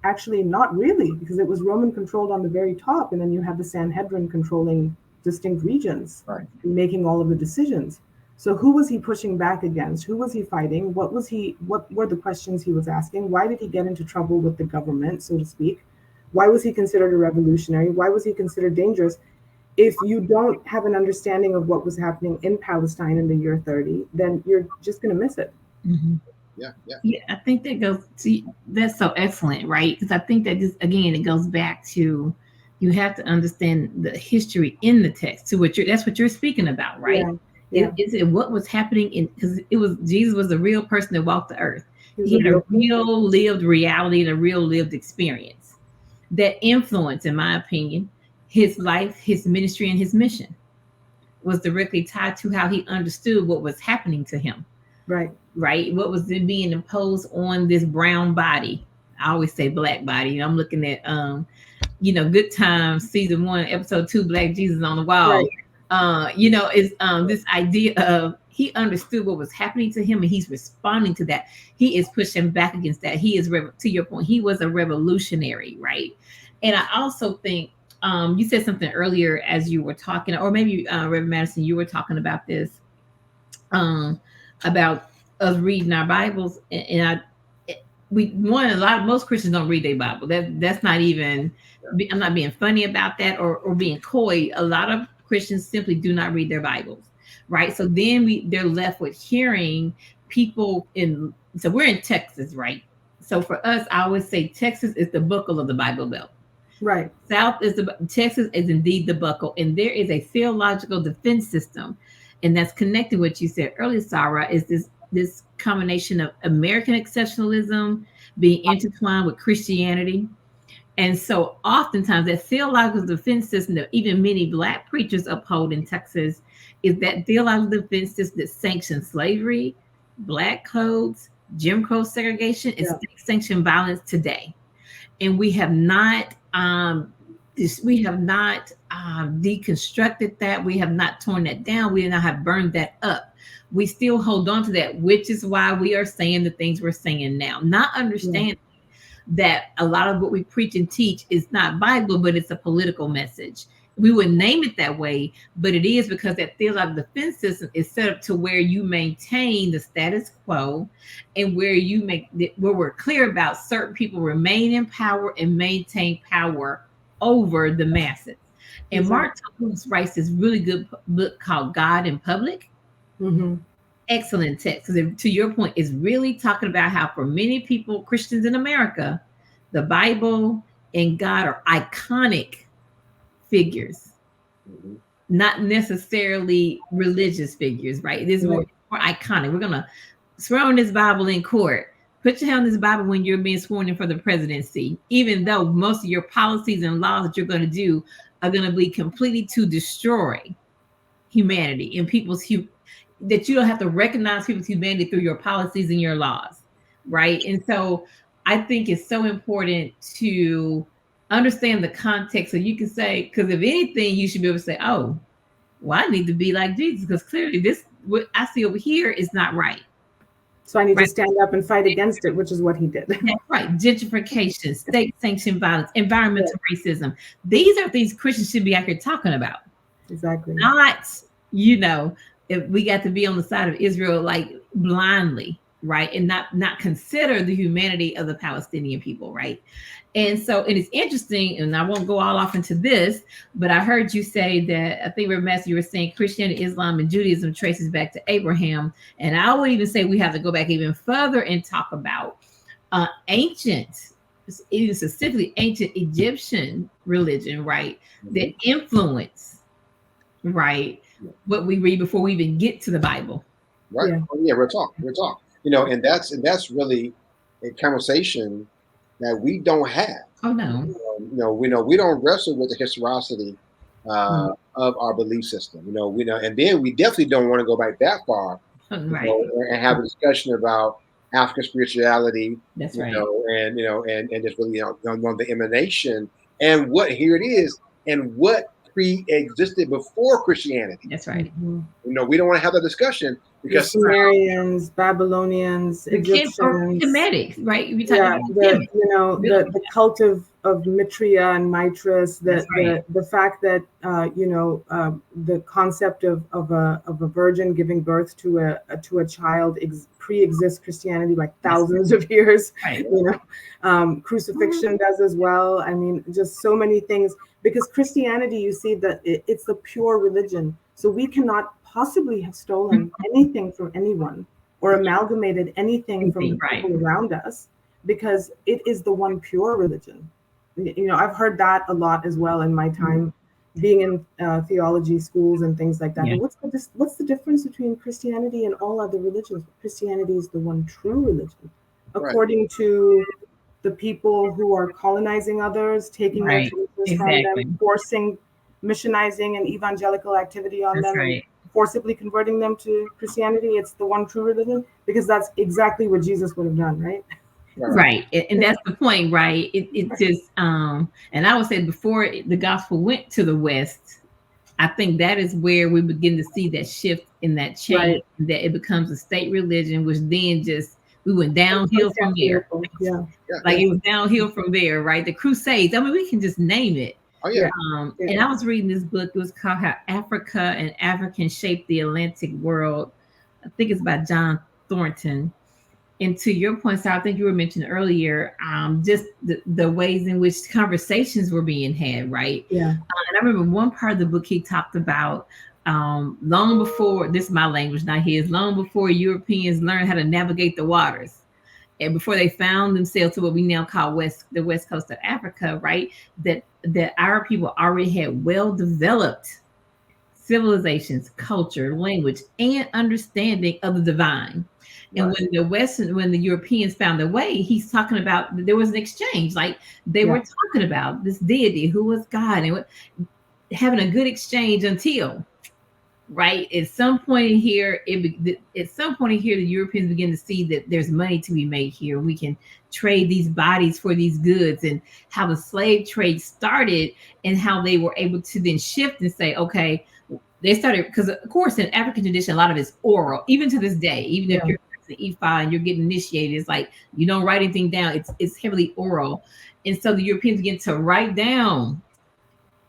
actually not really, because it was Roman controlled on the very top, and then you had the Sanhedrin controlling distinct regions, Right. making all of the decisions. So who was he pushing back against? Who was he fighting? What were the questions he was asking? Why did he get into trouble with the government, so to speak? Why was he considered a revolutionary? Why was he considered dangerous? If you don't have an understanding of what was happening in Palestine in the year 30, then you're just going to miss it. Mm-hmm. Yeah, yeah. Yeah, I think that goes to that's so excellent, right? Because I think that just again it goes back to you have to understand the history in the text to what you're that's what you're speaking about, right? Yeah, yeah. Is it what was happening in because it was Jesus was a real person that walked the earth. He was He a had a real person. real lived reality and a real lived experience that influenced, in my opinion, his life, his ministry, and his mission was directly tied to how he understood what was happening to him, Right. right? What was then being imposed on this brown body. I always say black body. I'm looking at Good Times season 1, episode 2, Black Jesus on the Wall. Right. Is this idea of he understood what was happening to him and he's responding to that. He is pushing back against that. He is to your point, he was a revolutionary, right? And I also think you said something earlier as you were talking, or maybe Reverend Madison, you were talking about this about us reading our Bibles, and a lot most Christians don't read their Bible. That's not even. I'm not being funny about that or being coy. A lot of Christians simply do not read their Bibles, right? So then they're left with hearing people in. So we're in Texas, right? So for us, I always say Texas is the buckle of the Bible Belt. Right. Texas is indeed the buckle, and there is a theological defense system, and that's connected what you said earlier, Sara, is this combination of American exceptionalism being intertwined with Christianity. And so oftentimes that theological defense system that even many Black preachers uphold in Texas is that theological defense system that sanctions slavery, Black codes, Jim Crow segregation, and state-sanctioned violence today. And we have not deconstructed that. We have not torn that down. We not have burned that up. We still hold on to that, which is why we are saying the things we're saying now, not understanding that a lot of what we preach and teach is not Bible, but it's a political message. We would name it that way, but it is because that theological defense system is set up to where you maintain the status quo and where we're clear about certain people remain in power and maintain power over the masses. And Mark Twain writes this really good book called God in Public. Mm-hmm. Excellent text. Because to your point, is really talking about how for many people, Christians in America, the Bible and God are iconic figures, not necessarily religious figures, right? It is more iconic. We're going to swear on this Bible in court. Put your hand on this Bible when you're being sworn in for the presidency, even though most of your policies and laws that you're going to do are going to be completely to destroy humanity and that you don't have to recognize people's humanity through your policies and your laws, right? And so I think it's so important to understand the context so you can say, because if anything, you should be able to say, oh, well, I need to be like Jesus, because clearly what I see over here is not right. So I need to stand up and fight against it, which is what he did. That's right. Gentrification, state-sanctioned violence, environmental racism. These are things Christians should be out here talking about. Exactly. Not, if we got to be on the side of Israel like blindly, right? And not consider the humanity of the Palestinian people, right? And it's interesting, and I won't go all off into this, but I heard you say that, I think, Reverend, you were saying Christianity, Islam, and Judaism traces back to Abraham. And I would even say we have to go back even further and talk about ancient, even specifically ancient Egyptian religion, right? That influence, right, what we read before we even get to the Bible. Right. We're talking. And that's really a conversation that we don't have. Oh no. We don't wrestle with the historicity of our belief system. And then we definitely don't want to go back that far, right, and have a discussion about African spirituality. That's right. And just really the emanation and what here it is and what pre-existed before Christianity. That's right. Mm-hmm. We don't want to have that discussion because Sumerians, Babylonians, Egyptians, Semitic, right? The cult of of Mitria and Mitris, That's right. the fact that the concept of a virgin giving birth to a child pre-exists Christianity by That's thousands of years. right. Crucifixion does as well. I mean, just so many things, because Christianity, you see that it's the pure religion, so we cannot possibly have stolen anything from anyone or amalgamated anything from the Right. people around us, because it is the one pure religion. I've heard that a lot as well in my time being in theology schools and things like that. Yeah. And what's the difference between Christianity and all other religions? Christianity is the one true religion, Right. according to the people who are colonizing others, taking their Right. traditions from them, Exactly. forcing missionizing and evangelical activity on That's them, and right. forcibly converting them to Christianity. It's the one true religion, because that's exactly what Jesus would have done, right? Right. And that's the point, right? It just and I would say before the gospel went to the West, I think that is where we begin to see that shift in that change, Right. that it becomes a state religion, which then just we went downhill from there. Yeah. Yeah. Like it was downhill from there, right? The Crusades. I mean, we can just name it. Oh yeah. And I was reading this book. It was called "How Africa and Africans Shaped the Atlantic World." I think it's by John Thornton. And to your point, Sal, I think you were mentioning earlier, just the ways in which conversations were being had, right? Yeah. And I remember one part of the book he talked about long before, this is my language, not his, long before Europeans learned how to navigate the waters. And before they found themselves to what we now call the west coast of Africa, right? That our people already had well developed civilizations, culture, language, and understanding of the divine. And when the Europeans found their way, he's talking about there was an exchange. Like they were talking about this deity who was God, and having a good exchange until right at some point in here, the Europeans begin to see that there's money to be made here. We can trade these bodies for these goods, and how the slave trade started, and how they were able to then shift and say, okay, they started, because of course in African tradition, a lot of it's oral, even to this day. Even if you're an Ifa and you're getting initiated, it's like you don't write anything down. It's heavily oral, and so the Europeans begin to write down,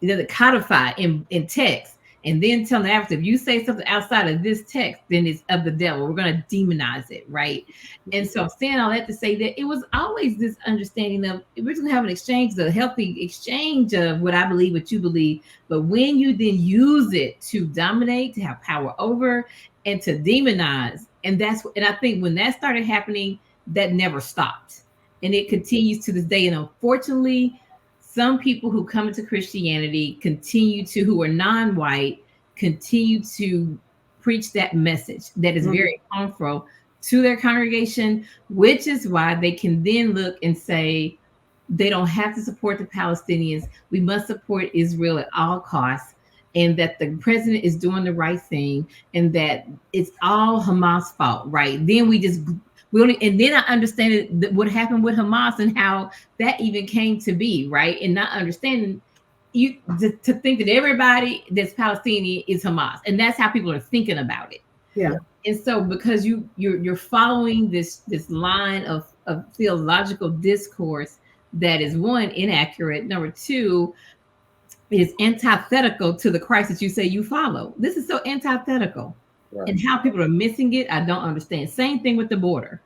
the codify in text, and then tell the Africans, if you say something outside of this text, then it's of the devil. We're going to demonize it, right? And so I'm saying all that to say that it was always this understanding of we're going to have an exchange, a healthy exchange of what I believe, what you believe. But when you then use it to dominate, to have power over, and to demonize, and I think when that started happening, that never stopped, and it continues to this day. And unfortunately, some people who come into Christianity who are non-white, continue to preach that message that is very harmful to their congregation, which is why they can then look and say they don't have to support the Palestinians. We must support Israel at all costs, and that the president is doing the right thing, and that it's all Hamas' fault, right? Then and then I understand what happened with Hamas and how that even came to be, right? And not understanding to think that everybody that's Palestinian is Hamas, and that's how people are thinking about it. Yeah. And so because you're following this line of theological discourse that is, one, inaccurate, number two, is antithetical to the Christ that you say you follow. This is so antithetical. Right. And how people are missing it, I don't understand. Same thing with the border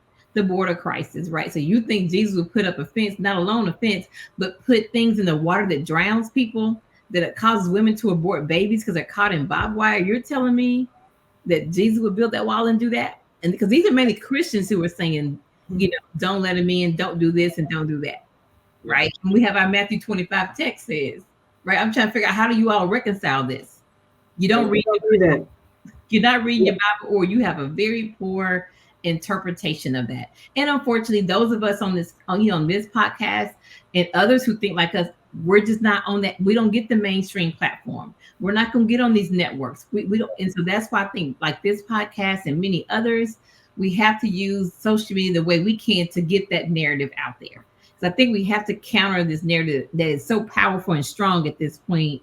crisis, right? So you think Jesus would put up a fence, not alone a fence, but put things in the water that drowns people, that it causes women to abort babies because they're caught in barbed wire. You're telling me that Jesus would build that wall and do that? And because these are many Christians who are saying, don't let them in, don't do this and don't do that, right? And we have our Matthew 25 text says, right? I'm trying to figure out, how do you all reconcile this? You don't read it. You're not reading your Bible, or you have a very poor interpretation of that. And unfortunately, those of us on this podcast and others who think like us, we're just not on that. We don't get the mainstream platform. We're not going to get on these networks. We don't. And so that's why I think like this podcast and many others, we have to use social media the way we can to get that narrative out there. So I think we have to counter this narrative that is so powerful and strong at this point.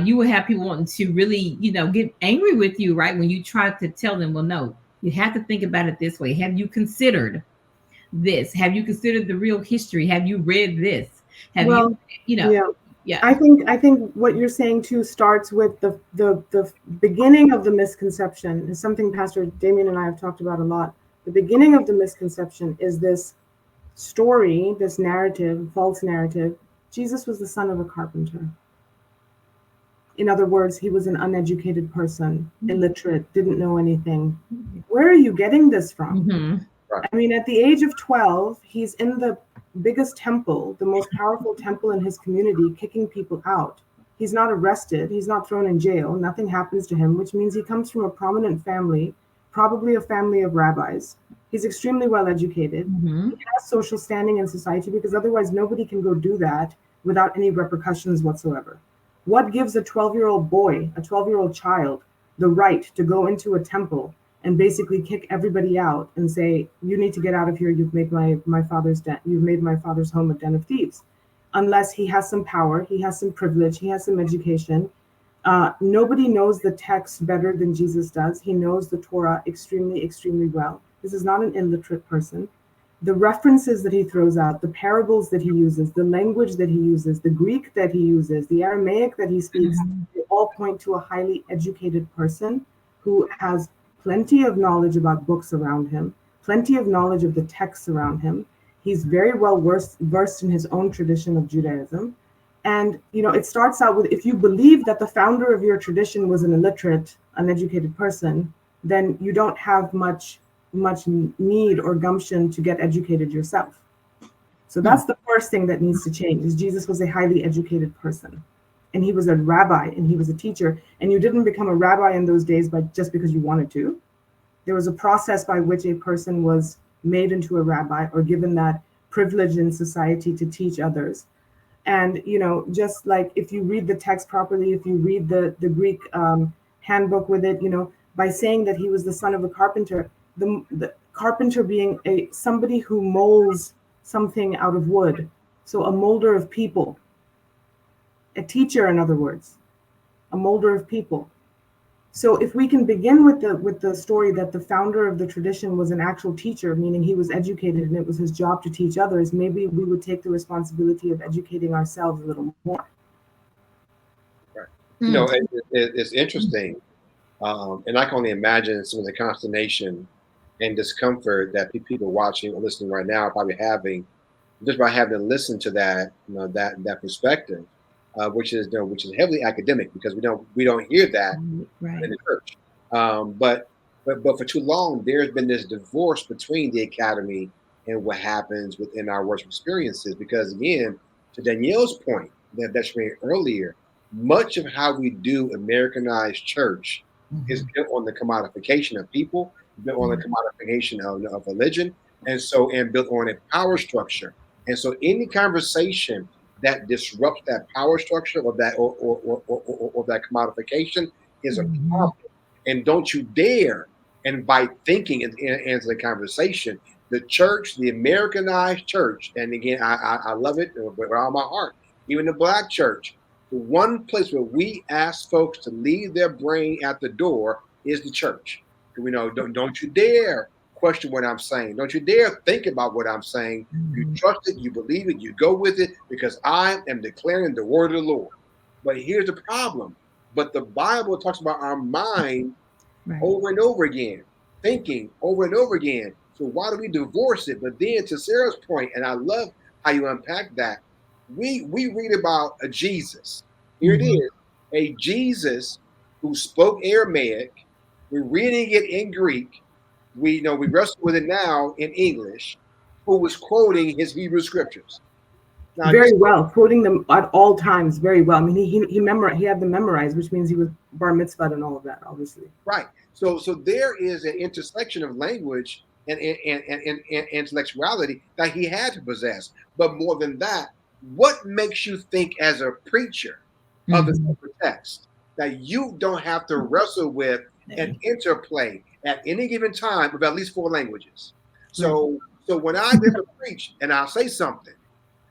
You will have people wanting to really, get angry with you, right? When you try to tell them, well, no, you have to think about it this way. Have you considered this? Have you considered the real history? Have you read this? Have you, Well, you know, yeah. yeah. I think what you're saying too starts with the beginning of the misconception is something Pastor Damien and I have talked about a lot. The beginning of the misconception is this story, this narrative, false narrative. Jesus was the son of a carpenter. In other words, he was an uneducated person, illiterate, didn't know anything. Where are you getting this from? Mm-hmm. Right. I mean, at the age of 12, he's in the biggest temple, the most powerful temple in his community, kicking people out. He's not arrested. He's not thrown in jail. Nothing happens to him, which means he comes from a prominent family, probably a family of rabbis. He's extremely well educated. Mm-hmm. He has social standing in society because otherwise nobody can go do that without any repercussions whatsoever. What gives a 12-year-old boy, a 12-year-old child, the right to go into a temple and basically kick everybody out and say, you need to get out of here, you've made my father's home a den of thieves? Unless he has some power, he has some privilege, he has some education. Nobody knows the text better than Jesus does. He knows the Torah extremely, extremely well. This is not an illiterate person. The references that he throws out, the parables that he uses, the language that he uses, the Greek that he uses, the Aramaic that he speaks, they all point to a highly educated person who has plenty of knowledge about books around him, plenty of knowledge of the texts around him. He's very well versed in his own tradition of Judaism. And, it starts out with, if you believe that the founder of your tradition was an illiterate, uneducated person, then you don't have much need or gumption to get educated yourself. So that's the first thing that needs to change, is Jesus was a highly educated person. And he was a rabbi and he was a teacher. And you didn't become a rabbi in those days just because you wanted to. There was a process by which a person was made into a rabbi or given that privilege in society to teach others. And, just like if you read the text properly, if you read the Greek handbook with it, by saying that he was the son of a carpenter, the carpenter being somebody who molds something out of wood. So a molder of people, a teacher, in other words, a molder of people. So if we can begin with the story that the founder of the tradition was an actual teacher, meaning he was educated and it was his job to teach others, maybe we would take the responsibility of educating ourselves a little more. Right. It's interesting. And I can only imagine some of the consternation and discomfort that people watching or listening right now are probably having just by having to listen to that, that perspective, which is heavily academic, because we don't hear that Right. in the church. But for too long, there's been this divorce between the academy and what happens within our worship experiences. Because again, to Danielle's point that she made earlier, much of how we do Americanized church is built on the commodification of people, built on the commodification of religion, and built on a power structure. And so any conversation that disrupts that power structure or or that commodification is a problem. And don't you dare invite thinking into the conversation. The church, the Americanized church, and again, I love it with all my heart. Even the black church, the one place where we ask folks to leave their brain at the door is the church. Don't you dare question what I'm saying. Don't you dare think about what I'm saying. You trust it, you believe it, you go with it, because I am declaring the word of the Lord. But here's the problem. But the Bible talks about our mind over and over again, thinking over and over again. So why do we divorce it? But then to Sarah's point, and I love how you unpack that, we read about a Jesus. Here it is, a Jesus who spoke Aramaic. We're reading it in Greek. We wrestle with it now in English, who was quoting his Hebrew scriptures. Now, Very well, quoting them at all times, very well. I mean, he had them memorized, which means he was bar mitzvahed and all of that, obviously. right. So there is an intersection of language and intellectuality that he had to possess. But more than that, what makes you think as a preacher of the sacred text that you don't have to wrestle with an interplay at any given time of at least four languages? So when I get to preach and I'll say something,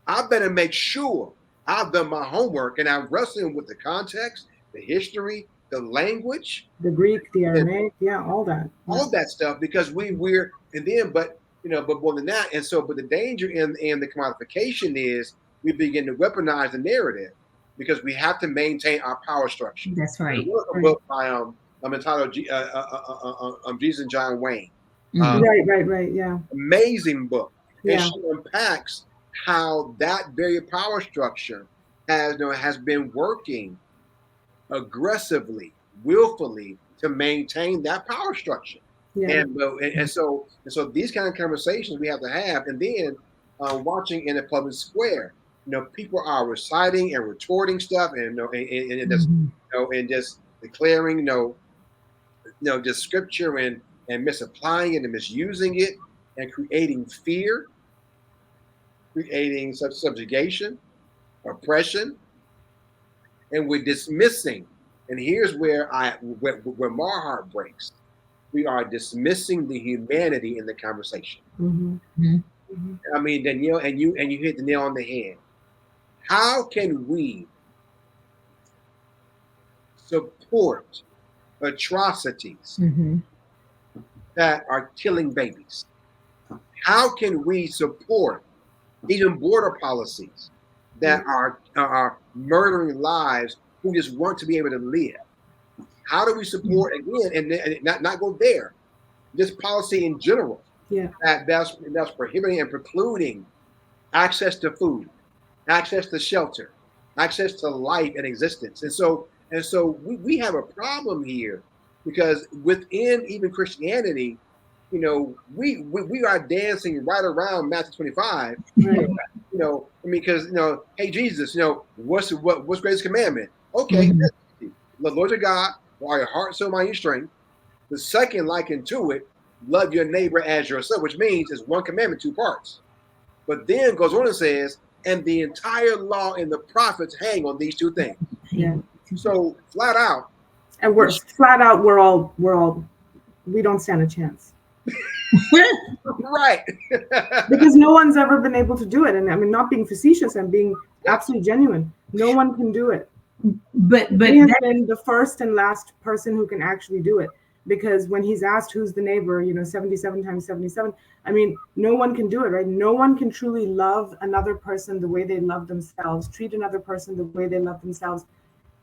I better make sure I've done my homework and I'm wrestling with the context, the history, the language, The Greek, the Aramaic, yeah, all that. all that stuff, because we're and then but more than that. And so but the danger in the commodification is we begin to weaponize the narrative because we have to maintain our power structure. That's right. There was a book by entitled Jesus and John Wayne. Right. Yeah. Amazing book. And Yeah. she unpacks how that very power structure has been working aggressively, willfully to maintain that power structure. Yeah. And so these kind of conversations we have to have, and then watching in a public square, people are reciting and retorting stuff, and just declaring, just scripture and misapplying it and misusing it and creating fear, creating subjugation, oppression, and we're dismissing. And here's where my heart breaks. We are dismissing the humanity in the conversation. I mean, Danielle, and you hit the nail on the head. How can we support atrocities that are killing babies? How can we support even border policies that are murdering lives who just want to be able to live? How do we support again and not go there? This policy in general, that's prohibiting and precluding access to food, access to shelter, access to life and existence. And so we have a problem here because within even Christianity, we are dancing right around Matthew 25. Because hey Jesus, what's greatest commandment? Okay, the Lord your God, all your heart, soul, mind, your strength. The second, likened to it, love your neighbor as yourself, which means it's one commandment, two parts. But then goes on and says, and the entire law and the prophets hang on these two things. Yeah. So flat out. And we don't stand a chance. Right. Because no one's ever been able to do it. And I mean, not being facetious, I'm being absolutely genuine. No one can do it. But he has been the first and last person who can actually do it. Because when he's asked who's the neighbor, 77 times 77, I mean, no one can do it, right? No one can truly love another person the way they love themselves, treat another person the way they love themselves,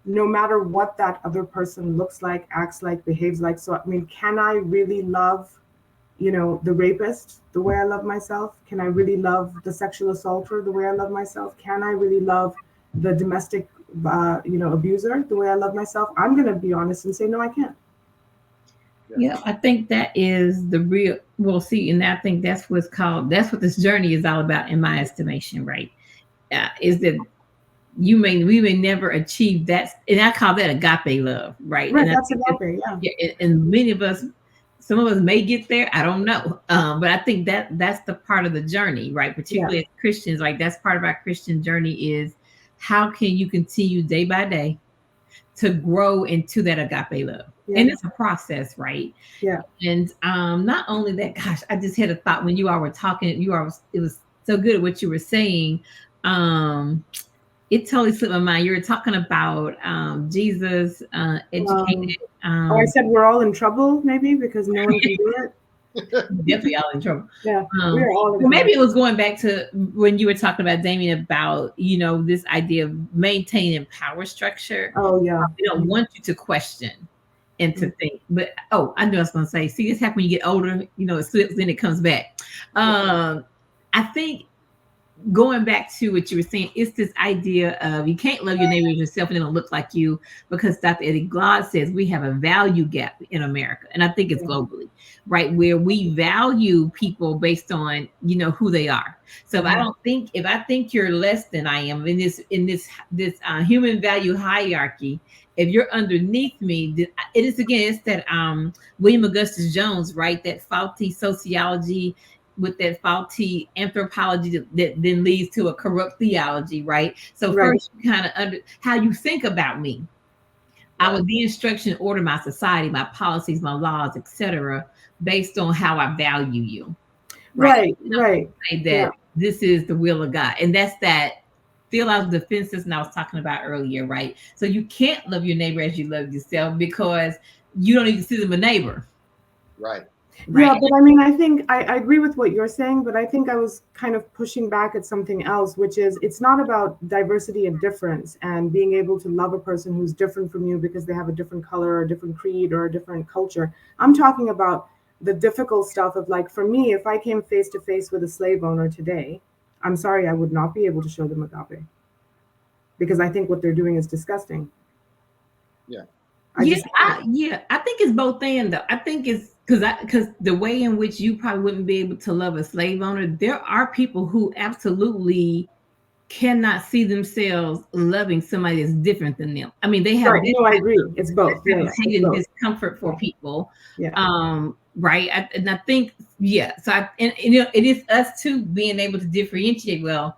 no matter what that other person looks like, acts like, behaves like. So, I mean, can I really love, the rapist the way I love myself? Can I really love the sexual assaulter the way I love myself? Can I really love the domestic, abuser the way I love myself? I'm going to be honest and say, no, I can't. Yeah, I think that is the real, and I think that's what this journey is all about in my estimation, right? Is that we may never achieve that. And I call that agape love, right? Right, and that's agape, yeah. And many of us, some of us may get there, I don't know. But I think that's the part of the journey, right? Particularly as Christians, like that's part of our Christian journey is how can you continue day by day to grow into that agape love? Yeah. And it's a process, right? Yeah. And not only that, gosh, I just had a thought when you all were talking, it was so good at what you were saying. It totally slipped my mind. You were talking about Jesus educated. I said we're all in trouble, maybe, because no one can do it. Definitely all in trouble. Yeah, we're all in trouble. Maybe it was going back to when you were talking about, Damien, about, this idea of maintaining power structure. Oh, yeah. They don't want you to question and to think. But, I knew I was going to say, see, this happens when you get older, it slips, then it comes back. I think going back to what you were saying, it's this idea of you can't love your neighbor as yourself and it don't look like you, because Dr. Eddie Glaude says we have a value gap in America. And I think it's globally, right? Where we value people based on, who they are. So if I think you're less than I am in this human value hierarchy, if you're underneath me, it is again, it's that William Augustus Jones, right? That faulty sociology with that faulty anthropology that then leads to a corrupt theology, right? So first you kind of how you think about me. I would the instruction order my society, my policies, my laws, etc., based on how I value you. Right. Say that this is the will of God. And that's that theological defense system I was talking about earlier, right? So you can't love your neighbor as you love yourself because you don't even see them a neighbor. Right. Yeah, right? but I mean, I think I agree with what you're saying, but I think I was kind of pushing back at something else, which is it's not about diversity and difference and being able to love a person who's different from you because they have a different color or a different creed or a different culture. I'm talking about the difficult stuff of like, for me, if I came face to face with a slave owner today, I'm sorry, I would not be able to show them agape because I think what they're doing is disgusting. Yeah. I just, I think it's both and though. I think it's because the way in which you probably wouldn't be able to love a slave owner, there are people who absolutely cannot see themselves loving somebody that's different than them. I mean, they have right. that No, I agree. It's both. Yeah, yeah, it's debilitating both. discomfort for people. Yeah. Right. And I think, yeah. So it is us too being able to differentiate. Well,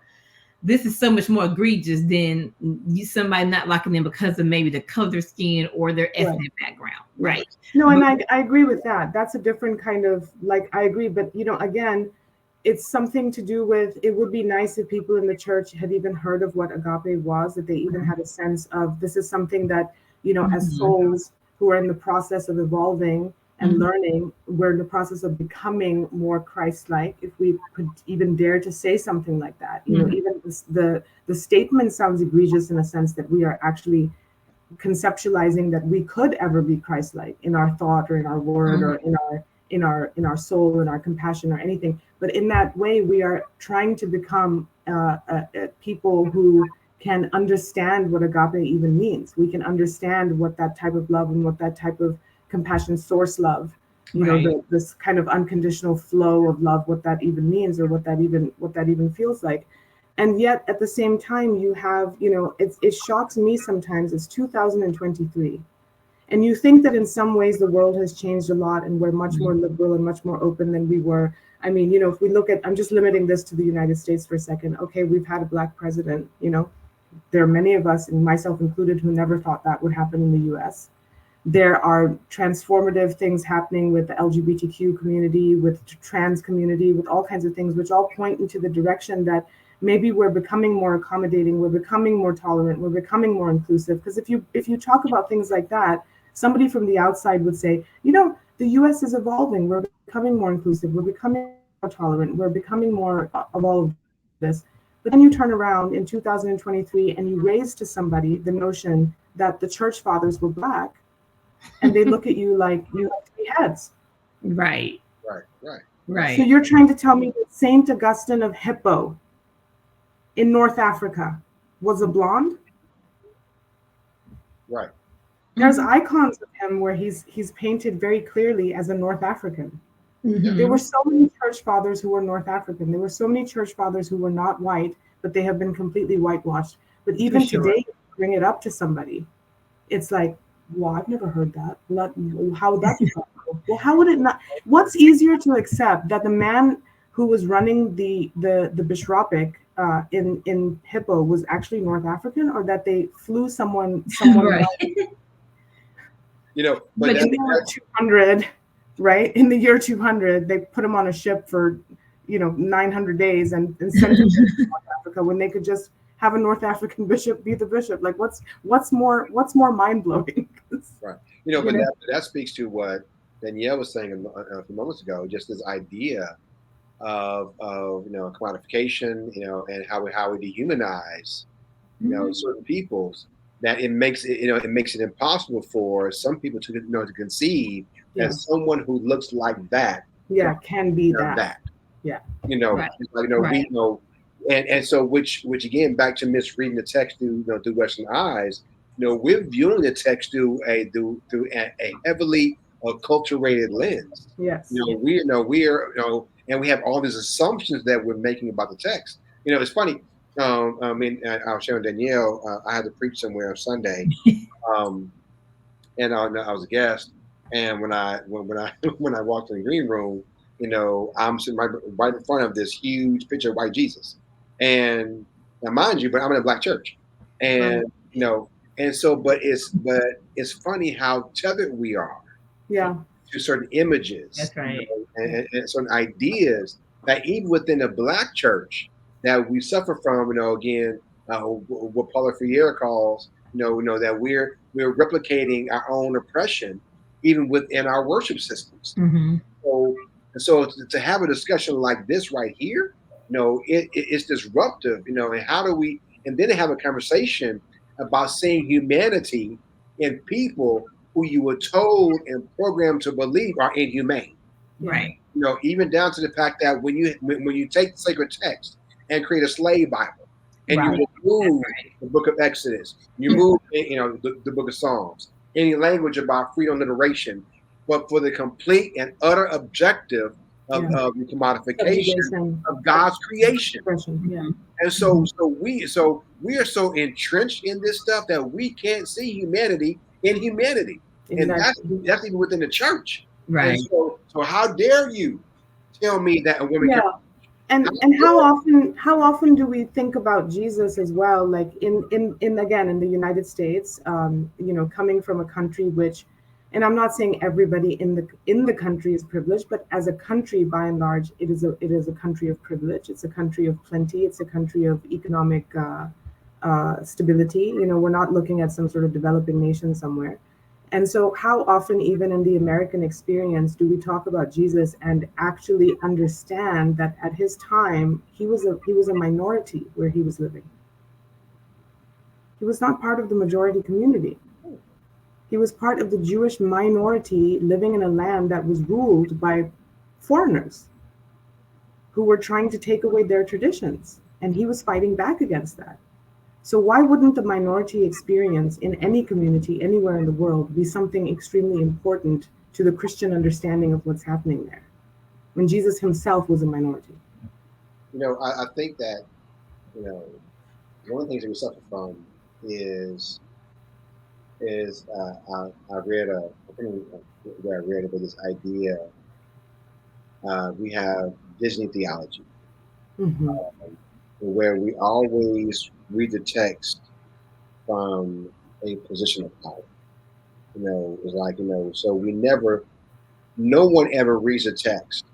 this is so much more egregious than somebody not liking them because of maybe the color of their skin or their Right. ethnic background, Yeah. right? No, But and I agree with that. That's a different kind of like I agree, but again, it's something to do with it would be nice if people in the church had even heard of what agape was, that they even had a sense of this is something that, as Mhm, souls who are in the process of evolving and mhm, learning, we're in the process of becoming more Christ-like. If we could even dare to say something like that, mhm, even the statement sounds egregious in a sense that we are actually conceptualizing that we could ever be Christ-like in our thought or in our word mhm, or in our soul, in our compassion or anything. But in that way, we are trying to become people who can understand what agape even means. We can understand what that type of love and what that type of compassion, source love, right. this kind of unconditional flow of love, what that even means or what that even feels like. And yet at the same time you have, it shocks me sometimes. It's 2023 and you think that in some ways the world has changed a lot and we're much Mhm, more liberal and much more open than we were. I mean, if we look at, I'm just limiting this to the United States for a second. Okay, we've had a black president. There are many of us, and myself included, who never thought that would happen in the US. There are transformative things happening with the LGBTQ community, with the trans community, with all kinds of things, which all point into the direction that maybe we're becoming more accommodating, we're becoming more tolerant, we're becoming more inclusive. Because if you talk about things like that, somebody from the outside would say, the US is evolving, we're becoming more inclusive, we're becoming more tolerant, we're becoming more of all of this. But then you turn around in 2023 and you raise to somebody the notion that the church fathers were black, and they look at you like you have three heads. right. Right. Right. Right. So Right. you're trying to tell me that Saint Augustine of Hippo in North Africa was a blonde? Right. There's Mhm, icons of him where he's painted very clearly as a North African. Yeah. There were mhm, so many church fathers who were North African. There were so many church fathers who were not white, but they have been completely whitewashed. But for even sure. today, bring it up to somebody, it's like, well, I've never heard that. How would that be possible? Well, how would it not? What's easier to accept, that the man who was running the bishopric in Hippo was actually North African, or that they flew someone Right. But But in the year 200, right? In the year 200, they put him on a ship for 900 days and sent him to North Africa when they could just have a North African bishop be the bishop. Like what's more mind blowing? right. you But know, that speaks to what Danielle was saying a few moments ago. Just this idea of commodification, and how we dehumanize, mhm, certain peoples, that it makes it impossible for some people to conceive that yeah, someone who looks like that can yeah, can be have that. that. Yeah, right. It's like, Right. we know, and so which again, back to misreading the text through Western eyes. We're viewing the text through a heavily acculturated lens. yes, And we have all these assumptions that we're making about the text. It's funny. I mean, I was sharing Danielle. I had to preach somewhere on Sunday, um, and I was a guest. And when I when I walked in the green room, I'm sitting right in front of this huge picture of white Jesus, and now mind you, but I'm in a black church, and right, you know, and so, but it's funny how tethered we are yeah, to certain images, That's right. yeah, and certain ideas that even within the black church that we suffer from. Again, what Paulo Freire calls, that we're replicating our own oppression even within our worship systems. Mm-hmm. So to have a discussion like this right here, it's disruptive, and how do we, and then to have a conversation about seeing humanity in people who you were told and programmed to believe are inhumane. Right. Even down to the fact that when you take the sacred text and create a slave Bible, and you Right. remove the book of Exodus, you move the book of Psalms, any language about freedom liberation, but for the complete and utter objective of the commodification Subjugation. of God's creation. Yeah. And so we are so entrenched in this stuff that we can't see humanity in humanity. And Exactly. that's even within the church. And Right. so how dare you tell me that a woman Yeah. can, And how often do we think about Jesus as well? Like in again in the United States, coming from a country which, and I'm not saying everybody in the country is privileged, but as a country, by and large, it is a country of privilege. It's a country of plenty. It's a country of economic stability. We're not looking at some sort of developing nation somewhere. And so, how often, even in the American experience, do we talk about Jesus and actually understand that at his time he was a minority where he was living? He was not part of the majority community. He was part of the Jewish minority living in a land that was ruled by foreigners who were trying to take away their traditions, and he was fighting back against that. So why wouldn't the minority experience in any community anywhere in the world be something extremely important to the Christian understanding of what's happening there, when Jesus himself was a minority? I think that one of the things that we suffer from is I read I think where I read about this idea. We have Disney theology, Mm-hmm. where we always read the text from a position of power. It's like, so no one ever reads a text,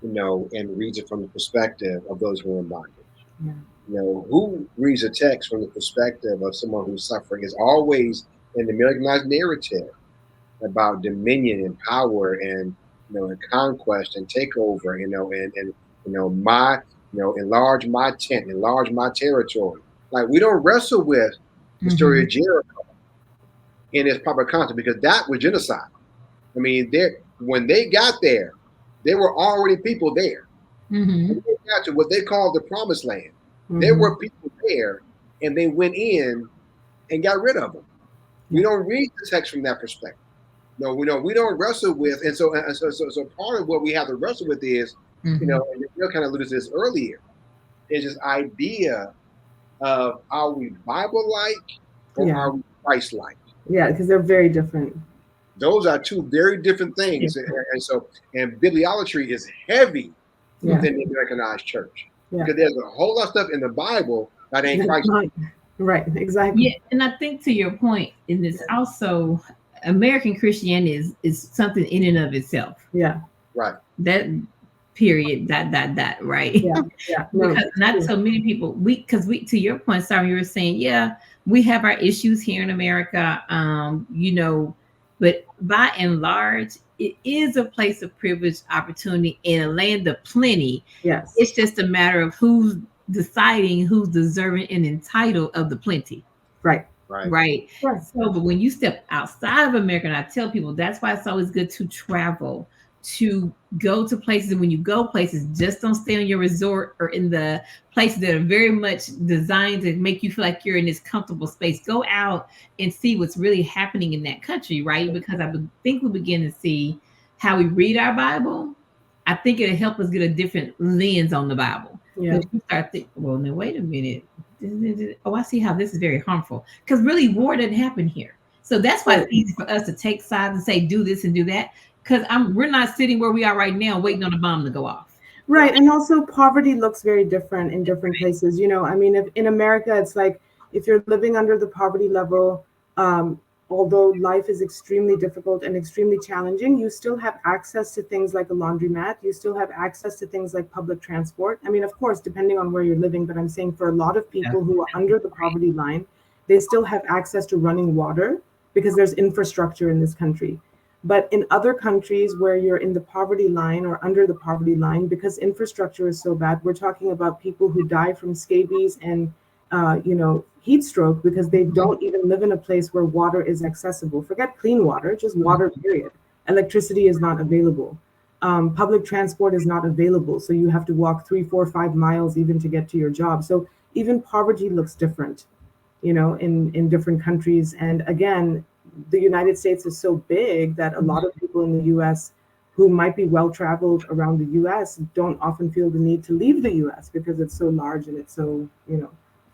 and reads it from the perspective of those who are in bondage. Yeah. Who reads a text from the perspective of someone who's suffering is always in the Americanized narrative about dominion and power and, and conquest and takeover, my, enlarge my tent, enlarge my territory. Like, we don't wrestle with the story of Jericho in its proper context, because that was genocide. I mean, when they got there, there were already people there. Mm-hmm. When they got to what they called the promised land, there Mm-hmm. were people there, and they went in and got rid of them. We don't read the text from that perspective. No, we don't wrestle with, and so part of what we have to wrestle with is, and Danielle kind of alluded to this earlier, is this idea of, are we Bible-like or Yeah. are we Christ-like? Yeah, because they're very different. Those are two very different things, and bibliolatry is heavy Yeah. within the Americanized church, Yeah. because there's a whole lot of stuff in the Bible that ain't Christ. Right, exactly. Yeah, and I think to your point, in this also, American Christianity is something in and of itself. Yeah. Right. That period. That right. Yeah. No, Because not so many people. Because to your point, Sarah, you were saying, yeah, we have our issues here in America. But by and large, it is a place of privilege, opportunity, and a land of plenty. Yes. It's just a matter of who's deciding who's deserving and entitled of the plenty. Right. Right. So, but when you step outside of America, and I tell people that's why it's always good to travel, to go to places. And when you go places, just don't stay on your resort or in the places that are very much designed to make you feel like you're in this comfortable space. Go out and see what's really happening in that country, right? Because I think we begin to see how we read our Bible. I think it'll help us get a different lens on the Bible. Yeah. You start thinking, well, now wait a minute. Oh, I see how this is very harmful. Because really, war doesn't happen here. So that's why it's easy for us to take sides and say, do this and do that. Because we're not sitting where we are right now waiting on a bomb to go off. Right. And also poverty looks very different in different places. I mean, if in America, it's like if you're living under the poverty level, although life is extremely difficult and extremely challenging, you still have access to things like a laundromat. You still have access to things like public transport. I mean, of course, depending on where you're living, but I'm saying for a lot of people who are under the poverty line, they still have access to running water because there's infrastructure in this country. But in other countries where you're in the poverty line or under the poverty line, because infrastructure is so bad, we're talking about people who die from scabies and heat stroke because they don't even live in a place where water is accessible. Forget clean water, just water, period. Electricity is not available. Public transport is not available. So you have to walk 3, 4, 5 miles even to get to your job. So even poverty looks different, in different countries. And again, the United States is so big that a lot of people in the US who might be well traveled around the US don't often feel the need to leave the US because it's so large and it's so,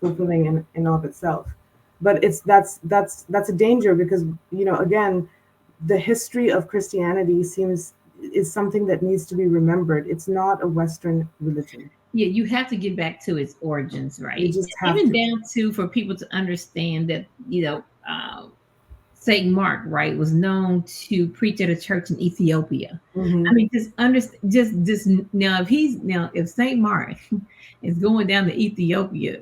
fulfilling in of itself. But that's a danger because, again, the history of Christianity is something that needs to be remembered. It's not a Western religion. Yeah, you have to get back to its origins, right? You just have Even to. down to for people to understand that, Saint Mark, right, was known to preach at a church in Ethiopia. I mean, just understand, just now, if Saint Mark is going down to Ethiopia,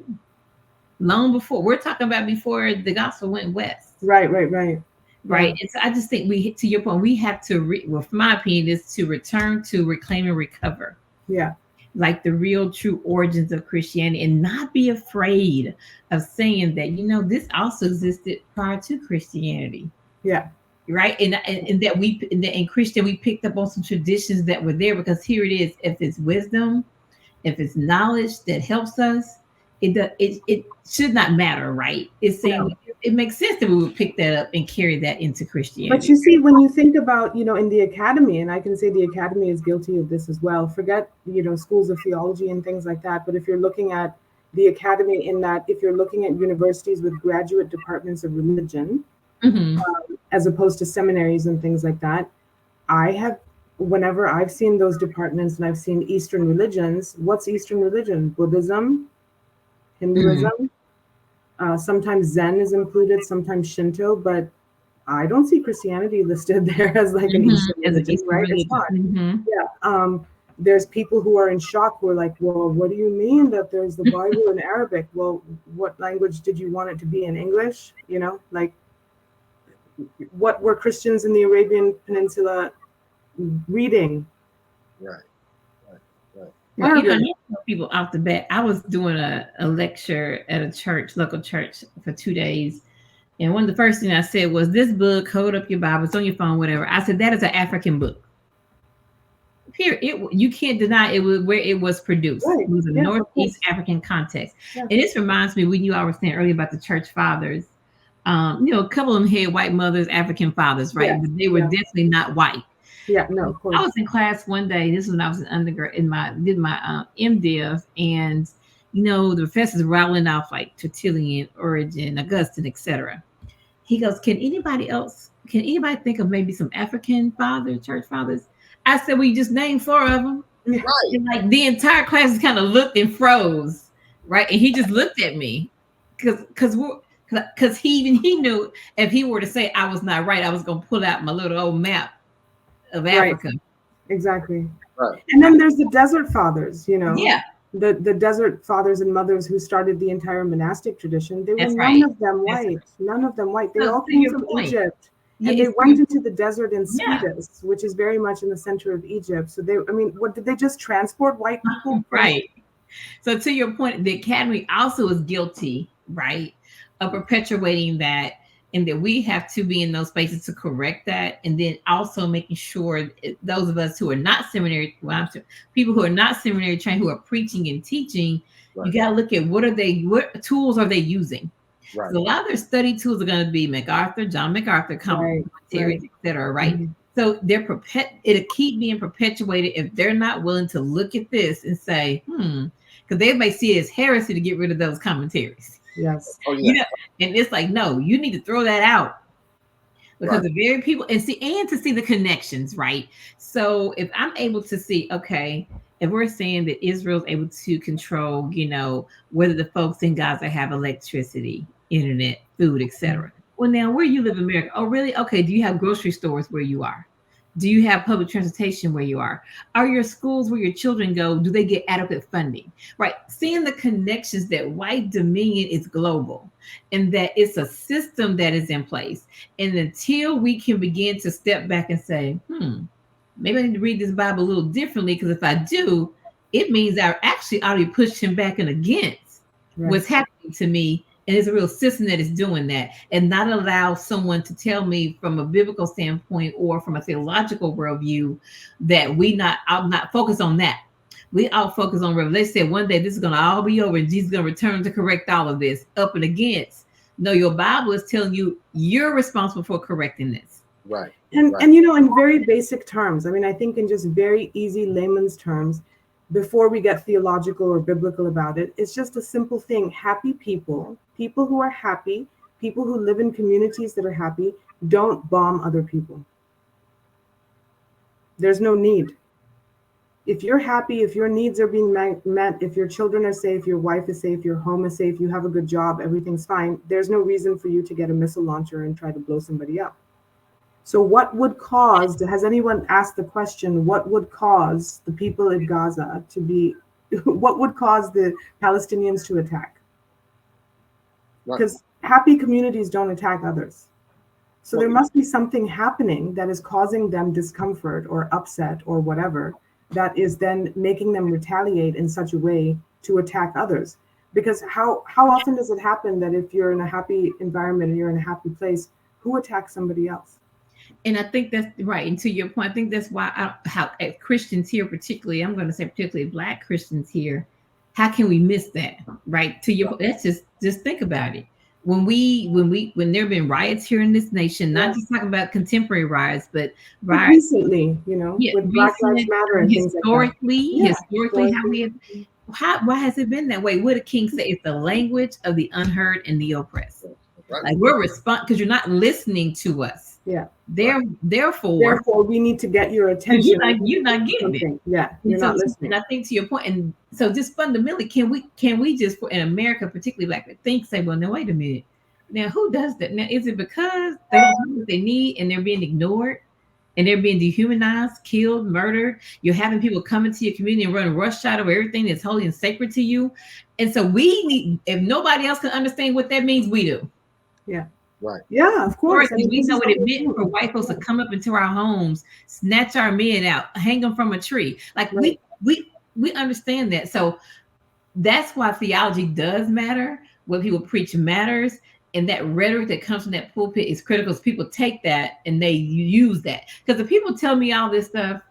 long before we're talking about before the gospel went west, Right. right. Yeah. And so I just think to your point, we have to, well, from my opinion, is to return to reclaim and recover. Yeah. Like the real true origins of Christianity and not be afraid of saying that, this also existed prior to Christianity. Yeah. Right. And that in Christian, we picked up on some traditions that were there because here it is. If it's wisdom, if it's knowledge that helps us, it should not matter. Right. It's saying it makes sense that we would pick that up and carry that into Christianity. But you see, when you think about, in the academy, and I can say the academy is guilty of this as well, forget, schools of theology and things like that. But if you're looking at the academy if you're looking at universities with graduate departments of religion, as opposed to seminaries and things like that, whenever I've seen those departments and I've seen Eastern religions, what's Eastern religion? Buddhism, Hinduism, sometimes Zen is included, sometimes Shinto, but I don't see Christianity listed there as like an Eastern religion, right? It's not. Yeah. There's people who are in shock who are like, well, what do you mean that there's the Bible in Arabic? Well, what language did you want it to be in? English? Like, what were Christians in the Arabian Peninsula reading? Right. Well, people off the bat, I was doing a lecture at a local church for 2 days. And one of the first things I said was, this book, hold up your Bible, it's on your phone, whatever. I said, that is an African book. Here, you can't deny it was where it was produced. Right. It was a Northeast African context. Yeah. And this reminds me, when you all were saying earlier about the church fathers, a couple of them had white mothers, African fathers, right? Yeah. But they were definitely not white. Yeah, no, of course. I was in class one day. This was when I was an undergrad did my MDiv, and the professor's rattling off like Tertullian, Origen, Augustine, etc. He goes, can anybody think of maybe some African church fathers? I said, well, you just named 4 of them. Right. And like the entire class kind of looked and froze, right? And he just looked at me because he knew if he were to say I was not right, I was going to pull out my little old map of Africa. Right. Exactly. Right. And then there's the desert fathers, Yeah. The desert fathers and mothers who started the entire monastic tradition. They were none of them white. None of them white. They all came from Egypt. Yeah, and they went into the desert in Scetus, which is very much in the center of Egypt. So what did they just transport white people? Right. So to your point, the academy also is guilty, right, of perpetuating that, and that we have to be in those spaces to correct that, and then also making sure those of us who are not seminary, people who are not seminary trained, who are preaching and teaching, you got to look at what tools are they using. Right. So a lot of their study tools are going to be John MacArthur commentaries, etc. Right. Mm-hmm. So it'll keep being perpetuated if they're not willing to look at this and say, because they may see it as heresy to get rid of those commentaries. Yes. Oh, yeah. And it's like, no, you need to throw that out because the very people and to see the connections, right? So if I'm able to see, okay, if we're saying that Israel's able to control, whether the folks in Gaza have electricity, internet, food, etc. Well, now where you live in America? Oh, really? Okay. Do you have grocery stores where you are? Do you have public transportation where you are? Are your schools where your children go, do they get adequate funding? Right. Seeing the connections that white dominion is global and that it's a system that is in place. And until we can begin to step back and say, maybe I need to read this Bible a little differently, because if I do, it means I actually ought to be pushing back and against what's happening to me. And it's a real system that is doing that, and not allow someone to tell me from a biblical standpoint or from a theological worldview that I'll not focus on that. We all focus on Revelation. Said one day this is going to all be over and Jesus is going to return to correct all of this, up and against. No, your Bible is telling you you're responsible for correcting this. Right. And in very basic terms, I mean, I think in just very easy layman's terms, before we get theological or biblical about it, it's just a simple thing. Happy people who are happy, people who live in communities that are happy, don't bomb other people. There's no need. If you're happy, if your needs are being met, if your children are safe, your wife is safe, your home is safe, you have a good job, everything's fine, there's no reason for you to get a missile launcher and try to blow somebody up. So what would cause, has anyone asked the question, what would cause the people in Gaza to be, what would cause the Palestinians to attack? Because happy communities don't attack others. So there must be something happening that is causing them discomfort or upset or whatever, that is then making them retaliate in such a way to attack others. Because how often does it happen that if you're in a happy environment and you're in a happy place, who attacks somebody else? And I think that's right. And to your point, I think that's why how Christians here, particularly, I'm going to say particularly Black Christians here, how can we miss that? Right. To your, that's just think about it. When there have been riots here in this nation, not just talking about contemporary riots, but riots recently, with Black Lives Matter and things like that. Historically, why has it been that way? What did King say? It's the language of the unheard and the oppressed. Right. Like we're because you're not listening to us. Yeah. Therefore, we need to get your attention. You're not getting it. Yeah. You're not listening. And I think to your point, and so just fundamentally, can we just in America, particularly Black, say, well, no, wait a minute. Now, who does that? Now, is it because they don't know what they need and they're being ignored and they're being dehumanized, killed, murdered? You're having people come into your community and run roughshod over everything that's holy and sacred to you. And so we need, if nobody else can understand what that means, we do. Yeah. Right. Yeah, of course. We know what it meant for white folks to come up into our homes, snatch our men out, hang them from a tree. Like we understand that. So that's why theology does matter. What people preach matters. And that rhetoric that comes from that pulpit is critical. So people take that and they use that. Because if people tell me all this stuff,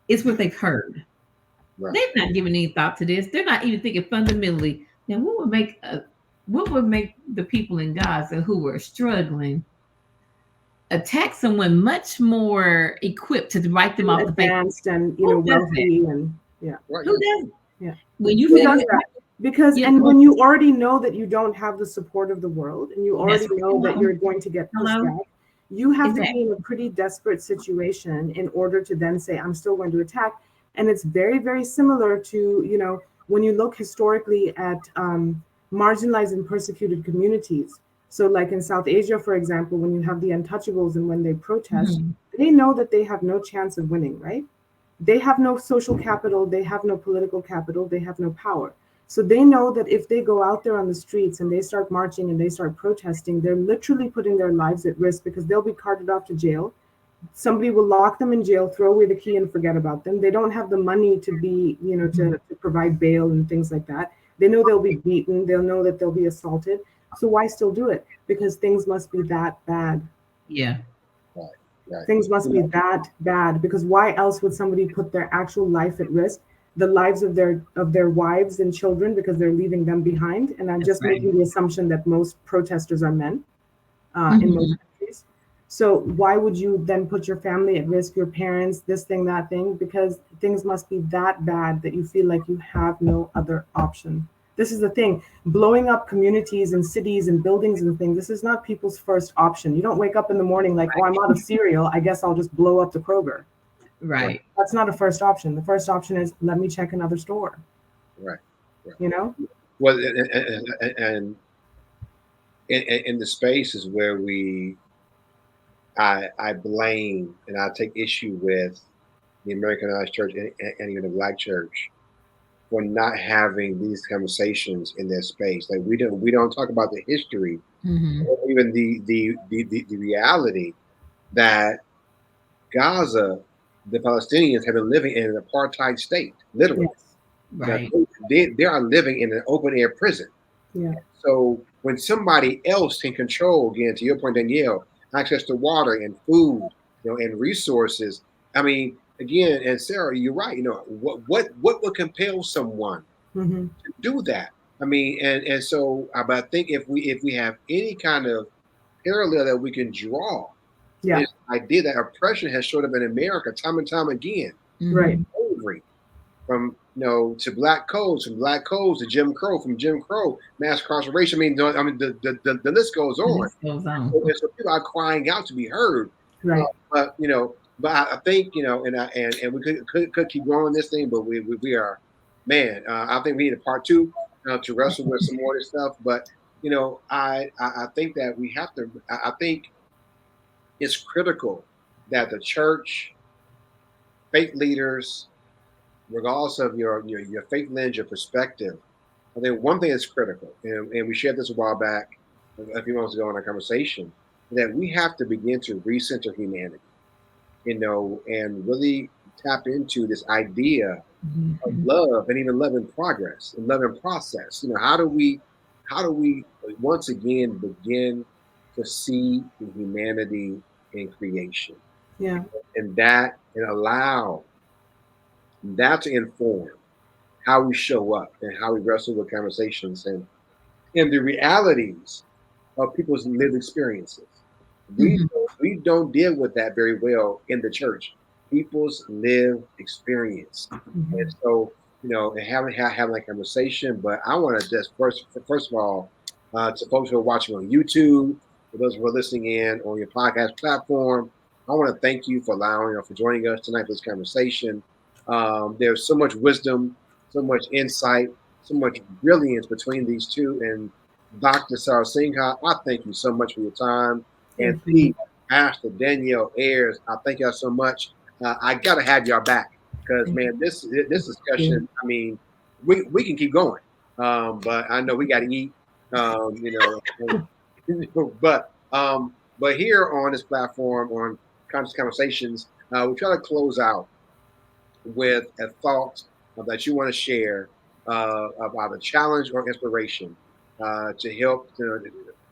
it's what they've heard. Right. They're not giving any thought to this. They're not even thinking fundamentally, now what would make the people in Gaza who were struggling attack someone much more equipped to write them off the advanced and wealthy and Right. Who does? Yeah. When you does that? Because when you already know that you don't have the support of the world and you already know that you're going to get pushed back, you have to be in a pretty desperate situation in order to then say, I'm still going to attack. And it's very, very similar to, when you look historically at marginalized and persecuted communities. So like in South Asia, for example, when you have the untouchables and when they protest, they know that they have no chance of winning, right? They have no social capital, they have no political capital, they have no power. So they know that if they go out there on the streets and they start marching and they start protesting, they're literally putting their lives at risk because they'll be carted off to jail. Somebody will lock them in jail, throw away the key and forget about them. They don't have the money to be, to provide bail and things like that. They know they'll be beaten. They'll know that they'll be assaulted. So why still do it? Because things must be that bad. Yeah. Right. Things must be that bad. Because why else would somebody put their actual life at risk? The lives of their wives and children, because they're leaving them behind. And I'm just making the assumption that most protesters are men in most countries. So why would you then put your family at risk, your parents, this thing, that thing? Because things must be that bad that you feel like you have no other option. This is the thing. Blowing up communities and cities and buildings and things, this is not people's first option. You don't wake up in the morning like, oh, I'm out of cereal, I guess I'll just blow up the Kroger. Right. That's not a first option. The first option is, let me check another store. Right. Well, and in the spaces where we I blame and I take issue with the Americanized church and even the Black church for not having these conversations in their space. Like we don't talk about the history, Mm-hmm. or even the reality that Gaza, the Palestinians have been living in an apartheid state, literally. Yes. Now, Right. they are living in an open air prison. Yeah. So when somebody else can control, again, to your point, Danielle, access to water and food, and resources. I mean, again, and Sarah, you're right. What would compel someone Hmm. to do that? I mean, and so, but I think if we have any kind of parallel that we can draw, Yeah. is idea that oppression has showed up in America time and time again, Right. Mm-hmm. slavery, from to black codes, from black codes to Jim Crow, from Jim Crow, mass incarceration. The list goes The on. list goes on. And so people are crying out to be heard. Uh, Right. but I think and we could keep going this thing, but we are, man. I think we need a part two to wrestle with some more of this stuff. But I think that we have to. I think it's critical that the church, faith leaders, regardless of your faith lens, your perspective. I think one thing that's critical, and we shared this a while back, a few months ago in our conversation, that we have to begin to recenter humanity, and really tap into this idea of Mm-hmm. love and even love in progress and love in process. How do we once again begin to see the humanity in creation, Yeah. and allow that to inform how we show up and how we wrestle with conversations and the realities of people's lived experiences. We Mm-hmm. we don't deal with that very well in the church. People's lived experience, and Hmm. so and having that conversation. But I want to just first of all, to folks who are watching on YouTube, for those who are listening in on your podcast platform, I want to thank you for allowing for joining us tonight for this conversation. There's so much wisdom, so much insight, so much brilliance between these two, and Dr. Sara Singha, I thank you so much for your time. And Thank you. Pete, Pastor Danielle Ayers, I thank y'all so much. I gotta have y'all back because Thank man, this you. discussion. I mean, we can keep going, but I know we got to eat. But here on this platform on Conscious Conversations, we try to close out with a thought that you want to share about a challenge or inspiration to help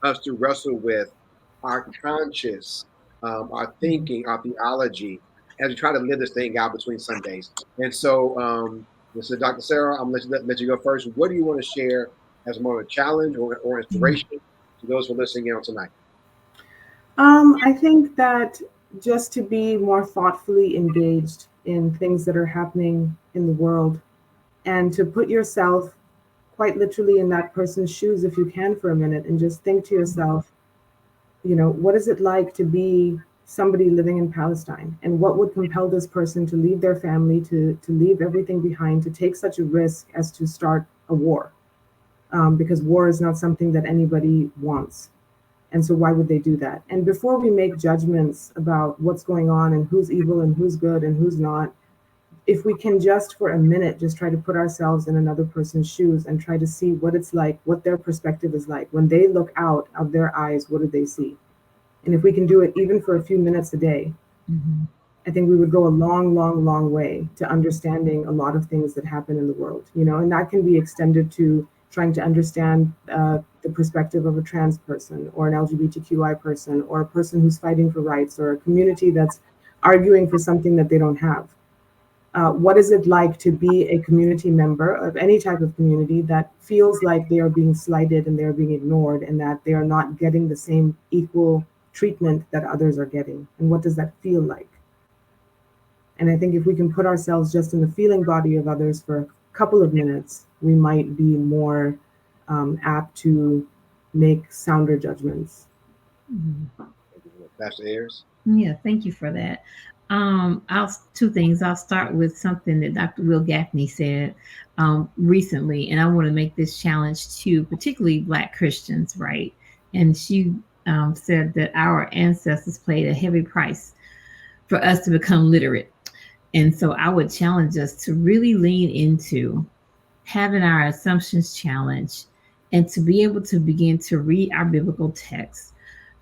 us to wrestle with our conscious, our Mhm. thinking, our theology, as we try to live this thing out between Sundays. And so, this is Dr. Sara. I'm going to let you go first. What do you want to share as more of a challenge or inspiration to those who are listening in on tonight? I think that just to be more thoughtfully engaged in things that are happening in the world and to put yourself quite literally in that person's shoes if you can for a minute and just think to yourself, what is it like to be somebody living in Palestine? And what would compel this person to leave their family, to leave everything behind, to take such a risk as to start a war? Because war is not something that anybody wants. And so, why would they do that? And before we make judgments about what's going on and who's evil and who's good and who's not, if we can just for a minute just try to put ourselves in another person's shoes and try to see what it's like, what their perspective is like. When they look out of their eyes, what do they see? And if we can do it even for a few minutes a day, Mm-hmm. I think we would go a long, long, long way to understanding a lot of things that happen in the world, and that can be extended to trying to understand the perspective of a trans person or an LGBTQI person or a person who's fighting for rights or a community that's arguing for something that they don't have. What is it like to be a community member of any type of community that feels like they are being slighted and they're being ignored and that they are not getting the same equal treatment that others are getting? And what does that feel like? And I think if we can put ourselves just in the feeling body of others for a couple of minutes, we might be more apt to make sounder judgments. Mm-hmm. Pastor Ayers. Yeah, thank you for that. I'll two things. I'll start with something that Dr. Will Gaffney said recently, and I want to make this challenge to particularly Black Christians, right? And she said that our ancestors paid a heavy price for us to become literate. And so I would challenge us to really lean into having our assumptions challenged and to be able to begin to read our biblical text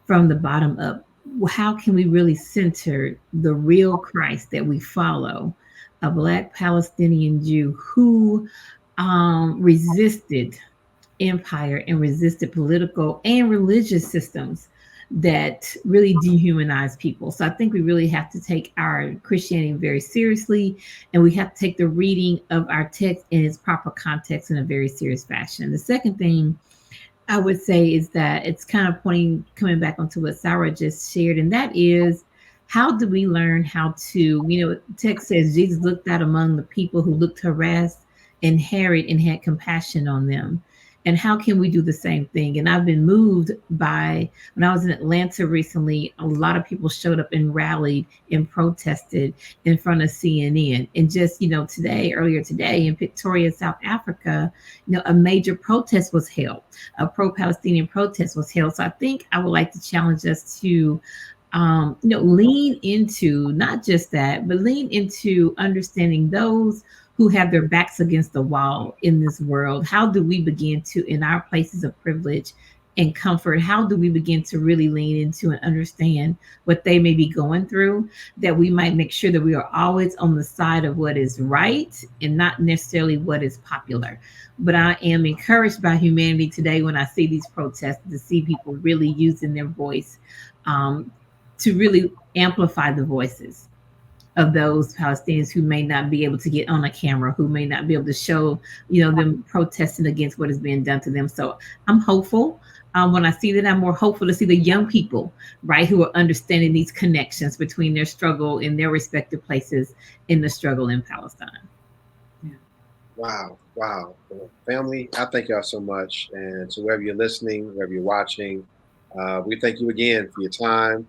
from the bottom up. How can we really center the real Christ that we follow, a Black Palestinian Jew who resisted empire and resisted political and religious systems that really dehumanize people. So I think we really have to take our Christianity very seriously, and we have to take the reading of our text in its proper context in a very serious fashion. The second thing I would say is that it's kind of pointing, coming back onto what Sarah just shared, and that is how do we learn how to, text says Jesus looked out among the people who looked harassed and harried and had compassion on them. And how can we do the same thing? And I've been moved by when I was in Atlanta recently, a lot of people showed up and rallied and protested in front of CNN. And just, today, earlier today in Pretoria, South Africa, a major protest was held, a pro-Palestinian protest was held. So I think I would like to challenge us to, lean into not just that, but lean into understanding those who have their backs against the wall in this world. How do we begin to, in our places of privilege and comfort, how do we begin to really lean into and understand what they may be going through, that we might make sure that we are always on the side of what is right and not necessarily what is popular. But I am encouraged by humanity today when I see these protests, to see people really using their voice um, to really amplify the voices of those Palestinians who may not be able to get on a camera, who may not be able to show, them protesting against what is being done to them. So I'm hopeful. When I see that, I'm more hopeful to see the young people, right, who are understanding these connections between their struggle in their respective places in the struggle in Palestine. Wow, wow. Well, family, I thank y'all so much. And so wherever you're listening, wherever you're watching, we thank you again for your time,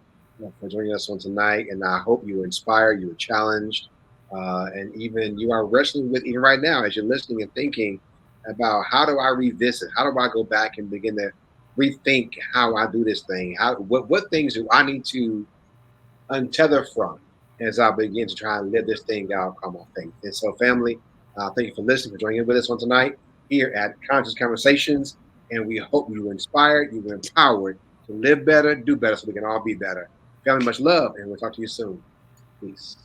for joining us on tonight. And I hope you were inspired, you were challenged, and even you are wrestling with, even right now, as you're listening and thinking about how do I revisit? How do I go back and begin to rethink how I do this thing? What things do I need to untether from as I begin to try and live this thing out on my faith? And so, family, thank you for listening, for joining in with us on tonight here at Conscious Conversations. And we hope you were inspired, you were empowered to live better, do better, so we can all be better. Family, much love, and we'll talk to you soon. Peace.